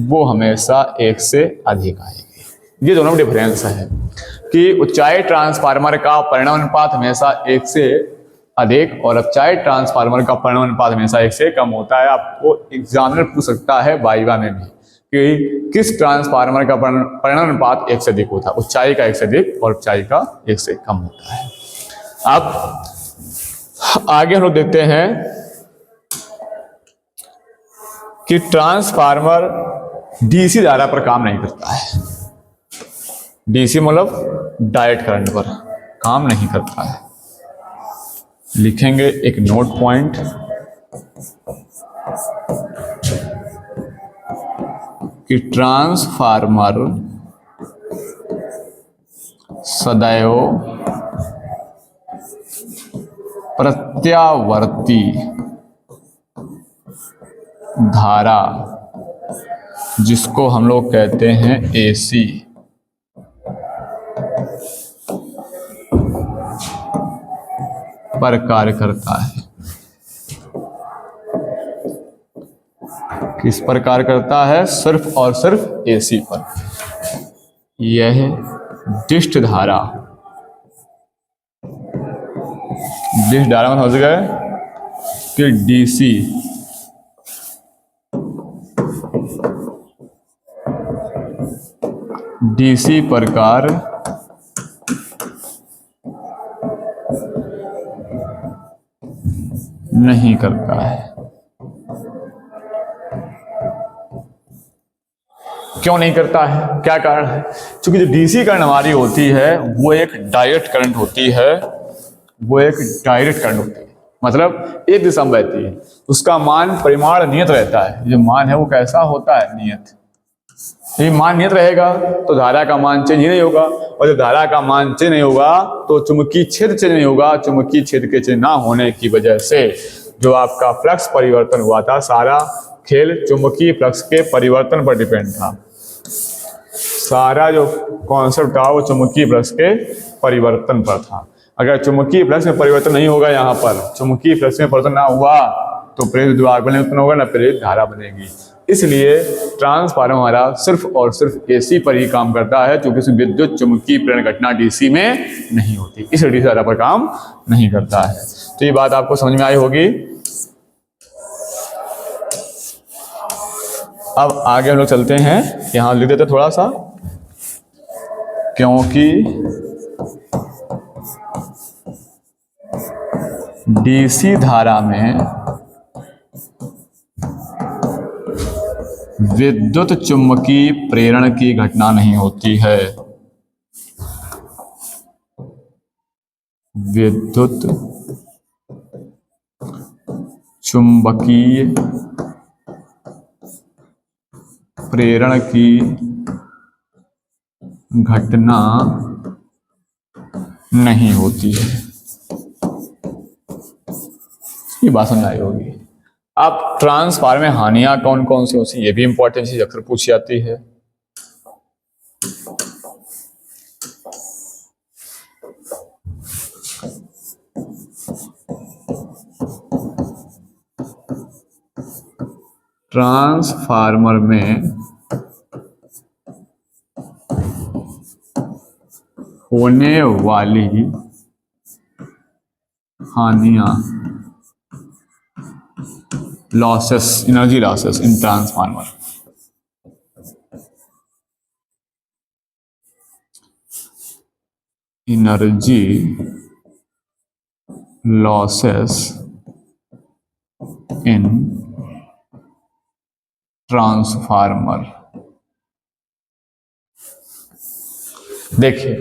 वो हमेशा 1 से अधिक आएगी। ये दोनों में डिफरेंस है कि उच्चाई ट्रांसफार्मर का परिमाणानुपात हमेशा 1 से अधिक और अपचाई ट्रांसफार्मर का परिमाणानुपात हमेशा 1 से कम होता है। आपको एग्जामिनर पूछ सकता है वाइवा में भी कि किस ट्रांसफार्मर का परिमाणानुपात 1 से अधिक होता है, उच्चाई का 1 से अधिक और उपचाई का 1 से कम होता है। अब आगे हम लोग देखते हैं कि ट्रांसफार्मर DC धारा पर काम नहीं करता है। DC मतलब डायरेक्ट करंट पर काम नहीं करता है। लिखेंगे एक नोट पॉइंट, कि ट्रांसफार्मर सदैव प्रत्यावर्ती धारा, जिसको हम लोग कहते हैं AC, पर कार्य करता है। किस पर कार्य करता है? सिर्फ और सिर्फ AC पर। यह डिस्ट धारा, डिस्ट धारा में समझ गए कि DC पर कार्य नहीं करता है। क्यों नहीं करता है? क्या कारण है? क्योंकि जो DC करंट हमारी होती है वो एक डायरेक्ट करंट होती है, मतलब एक दिशा में बहती है, उसका मान परिमाण नियत रहता है। जो मान है वो कैसा होता है? नियत। ये मान नियत रहेगा तो धारा का मान चेंज ही नहीं होगा, और जब धारा का मान चेंज नहीं होगा तो चुंबकीय क्षेत्र चेंज नहीं होगा। चुंबकीय क्षेत्र के चेंज ना होने की वजह से जो आपका फ्लक्स परिवर्तन हुआ था, सारा खेल चुंबकीय फ्लक्स के परिवर्तन पर डिपेंड था। सारा जो कॉन्सेप्ट था वो चुंबकीय फ्लक्स के परिवर्तन पर था। अगर चुंबकीय फ्लक्स में परिवर्तन नहीं होगा, यहाँ पर चुंबकीय फ्लक्स में परिवर्तन ना हुआ तो प्रेरित विद्युत नहीं उत्पन्न होगा, ना प्रेरित धारा बनेगी। इसलिए ट्रांसफार्मर हमारा सिर्फ और सिर्फ AC पर ही काम करता है, क्योंकि उसमें विद्युत चुंबकीय प्रेरण घटना DC में नहीं होती, इसलिए DC धारा पर काम नहीं करता है। तो ये बात आपको समझ में आई होगी। अब आगे हम लोग चलते हैं, यहां लिख देते थोड़ा सा, क्योंकि DC धारा में विद्युत चुम्बकीय प्रेरण की घटना नहीं होती है। विद्युत चुम्बकीय प्रेरण की घटना नहीं होती है। ये बात समझ आई होगी। अब ट्रांसफार्मर में हानियां कौन कौन सी होती है, ये भी इंपॉर्टेंट चीज अक्सर पूछी जाती है। ट्रांसफार्मर में होने वाली हानियां, losses, energy losses in transformer. Energy losses in transformer. देखिए,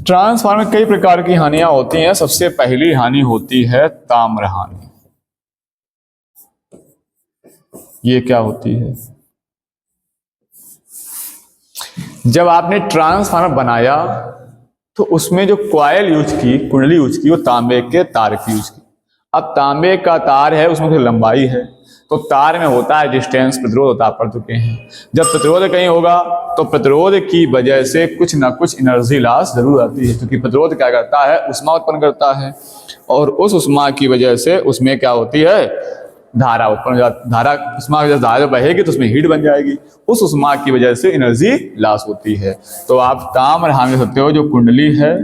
ट्रांसफार्मर कई प्रकार की हानियां होती हैं। सबसे पहली हानि होती है ताम्र हानि। ये क्या होती है? जब आपने ट्रांसफार्मर बनाया तो उसमें जो कॉइल यूज की, कुंडली यूज की, वो तांबे के तार की यूज की। अब तांबे का तार है, उसमें लंबाई है, तो तार में होता है डिस्टेंस, प्रतिरोध होता है, पढ़ चुके हैं। जब प्रतिरोध कहीं होगा तो प्रतिरोध की वजह से कुछ ना कुछ एनर्जी लॉस जरूर आती है, क्योंकि प्रतिरोध क्या करता है? ऊष्मा उत्पन्न करता है, और उस ऊष्मा की वजह से उसमें क्या होती है? धारा उत्पन्न हो जाती। धारा, ऊष्मा की वजह से धारा बहेगी तो उसमें हीट बन जाएगी, उस ऊष्मा की वजह से एनर्जी लॉस होती है। तो आप ताम्र हानि सकते हो। जो कुंडली है,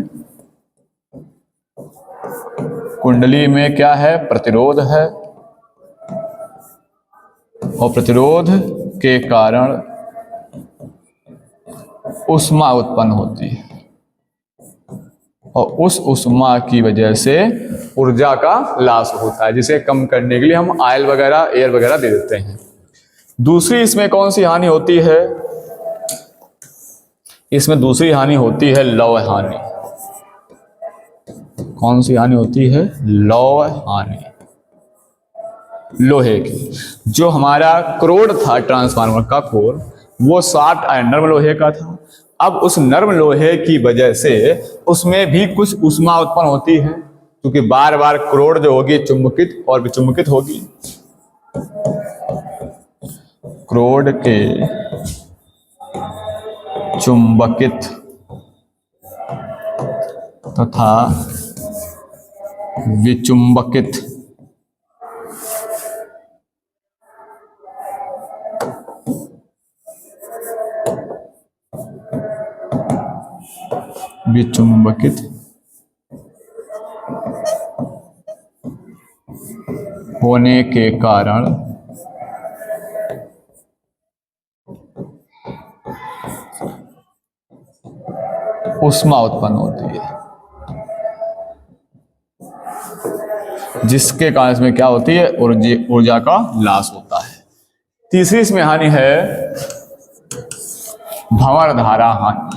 कुंडली में क्या है? प्रतिरोध है, और प्रतिरोध के कारण ऊष्मा उत्पन्न होती है, और उस ऊष्मा की वजह से ऊर्जा का लॉस होता है, जिसे कम करने के लिए हम ऑयल वगैरह, एयर वगैरह दे देते हैं। दूसरी इसमें कौन सी हानि होती है? इसमें दूसरी हानि होती है लौह हानि। कौन सी हानि होती है? लौह हानि। लोहे की, जो हमारा कोर था ट्रांसफार्मर का कोर, वो सॉफ्ट आयरन लोहे का था, अब उस नर्म लोहे की वजह से उसमें भी कुछ ऊष्मा उत्पन्न होती है, क्योंकि बार बार क्रोड जो होगी चुंबकित और विचुंबकित होगी। क्रोड के चुंबकित तथा विचुंबकित होने के कारण ऊष्मा उत्पन्न होती है, जिसके कारण इसमें क्या होती है, ऊर्जा का लाश होता है। तीसरी इसमें हानि है भंवर धारा हानि।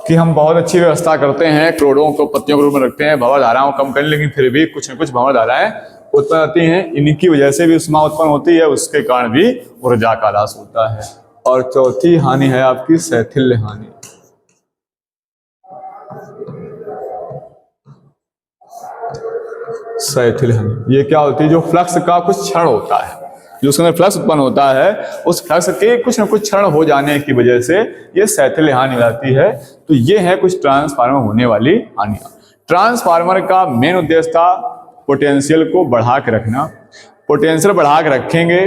कि हम बहुत अच्छी व्यवस्था करते हैं, करोड़ों को पत्तियों के रूप में रखते हैं, भंवर धाराओं को कम करने, लेकिन फिर भी कुछ न कुछ भंवर धाराएं उत्पन्न होती हैं। इनकी वजह से भी ऊष्मा उत्पन्न होती है, उसके कारण भी ऊर्जा का लाश होता है। और चौथी हानि है आपकी शैथिल्य हानि। शैथिल्य हानि ये क्या होती है, जो फ्लक्स का कुछ क्षरण होता है, जो उसके अंदर फ्लक्स उत्पन्न होता है, उस फ्लक्स के कुछ न कुछ क्षरण हो जाने की वजह से ये शैथिल्य हानि आती है। तो ये है कुछ ट्रांसफार्मर होने वाली हानियां। ट्रांसफार्मर का मेन उद्देश्य था पोटेंशियल को बढ़ा के रखना। पोटेंशियल बढ़ा के रखेंगे,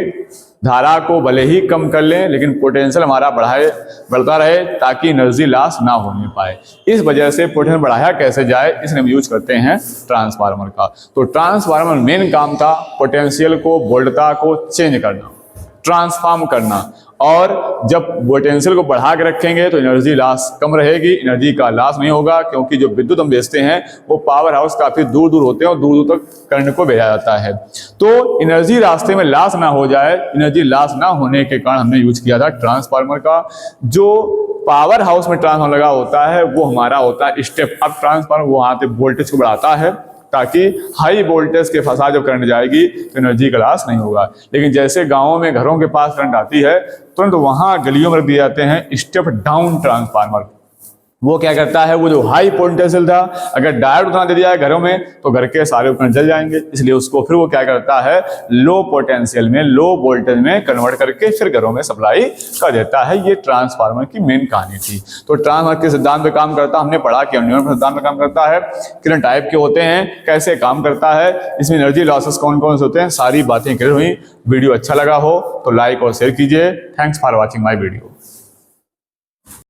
धारा को भले ही कम कर लें, लेकिन पोटेंशियल हमारा बढ़ता रहे ताकि एनर्जी लॉस ना होने पाए। इस वजह से पोटेंशियल बढ़ाया कैसे जाए, इसलिए हम यूज करते हैं ट्रांसफार्मर का। तो ट्रांसफार्मर मेन काम था पोटेंशियल को, वोल्टता को चेंज करना, ट्रांसफॉर्म करना। और जब पोटेंशियल को बढ़ा के रखेंगे तो एनर्जी लॉस कम रहेगी, एनर्जी का लॉस नहीं होगा, क्योंकि जो विद्युत हम बेचते हैं वो पावर हाउस काफी दूर दूर होते हैं और दूर दूर तक करंट को भेजा जाता है। तो एनर्जी रास्ते में लॉस ना हो जाए, एनर्जी लॉस ना होने के कारण हमने यूज किया था ट्रांसफार्मर का। जो पावर हाउस में ट्रांसफार्मर लगा होता है वो हमारा होता है स्टेप अप ट्रांसफार्मर, वो वहां पे वोल्टेज को बढ़ाता है ताकि हाई वोल्टेज के साथ जब करंट जाएगी तो एनर्जी का लॉस नहीं होगा। लेकिन जैसे गांवों में घरों के पास करंट आती है, तुरंत वहां गलियों में रख दिए जाते हैं स्टेप डाउन ट्रांसफार्मर। वो क्या करता है, वो जो हाई पोटेंशियल था अगर डायोड उतना दे दिया है घरों में तो घर के सारे उपकरण जल जाएंगे, इसलिए उसको फिर वो क्या करता है, लो पोटेंशियल में, लो वोल्टेज में कन्वर्ट करके फिर घरों में सप्लाई कर देता है। ये ट्रांसफार्मर की मेन कहानी थी। तो ट्रांसफार्मर के सिद्धांत पे काम करता, हमने पढ़ा कि न्यूटन सिद्धांत पे काम करता है, कितने टाइप के होते हैं, कैसे काम करता है, इसमें एनर्जी लॉसेस कौन कौन से होते हैं, सारी बातें क्लियर हुई। वीडियो अच्छा लगा हो तो लाइक और शेयर कीजिए। Thanks for watching my video.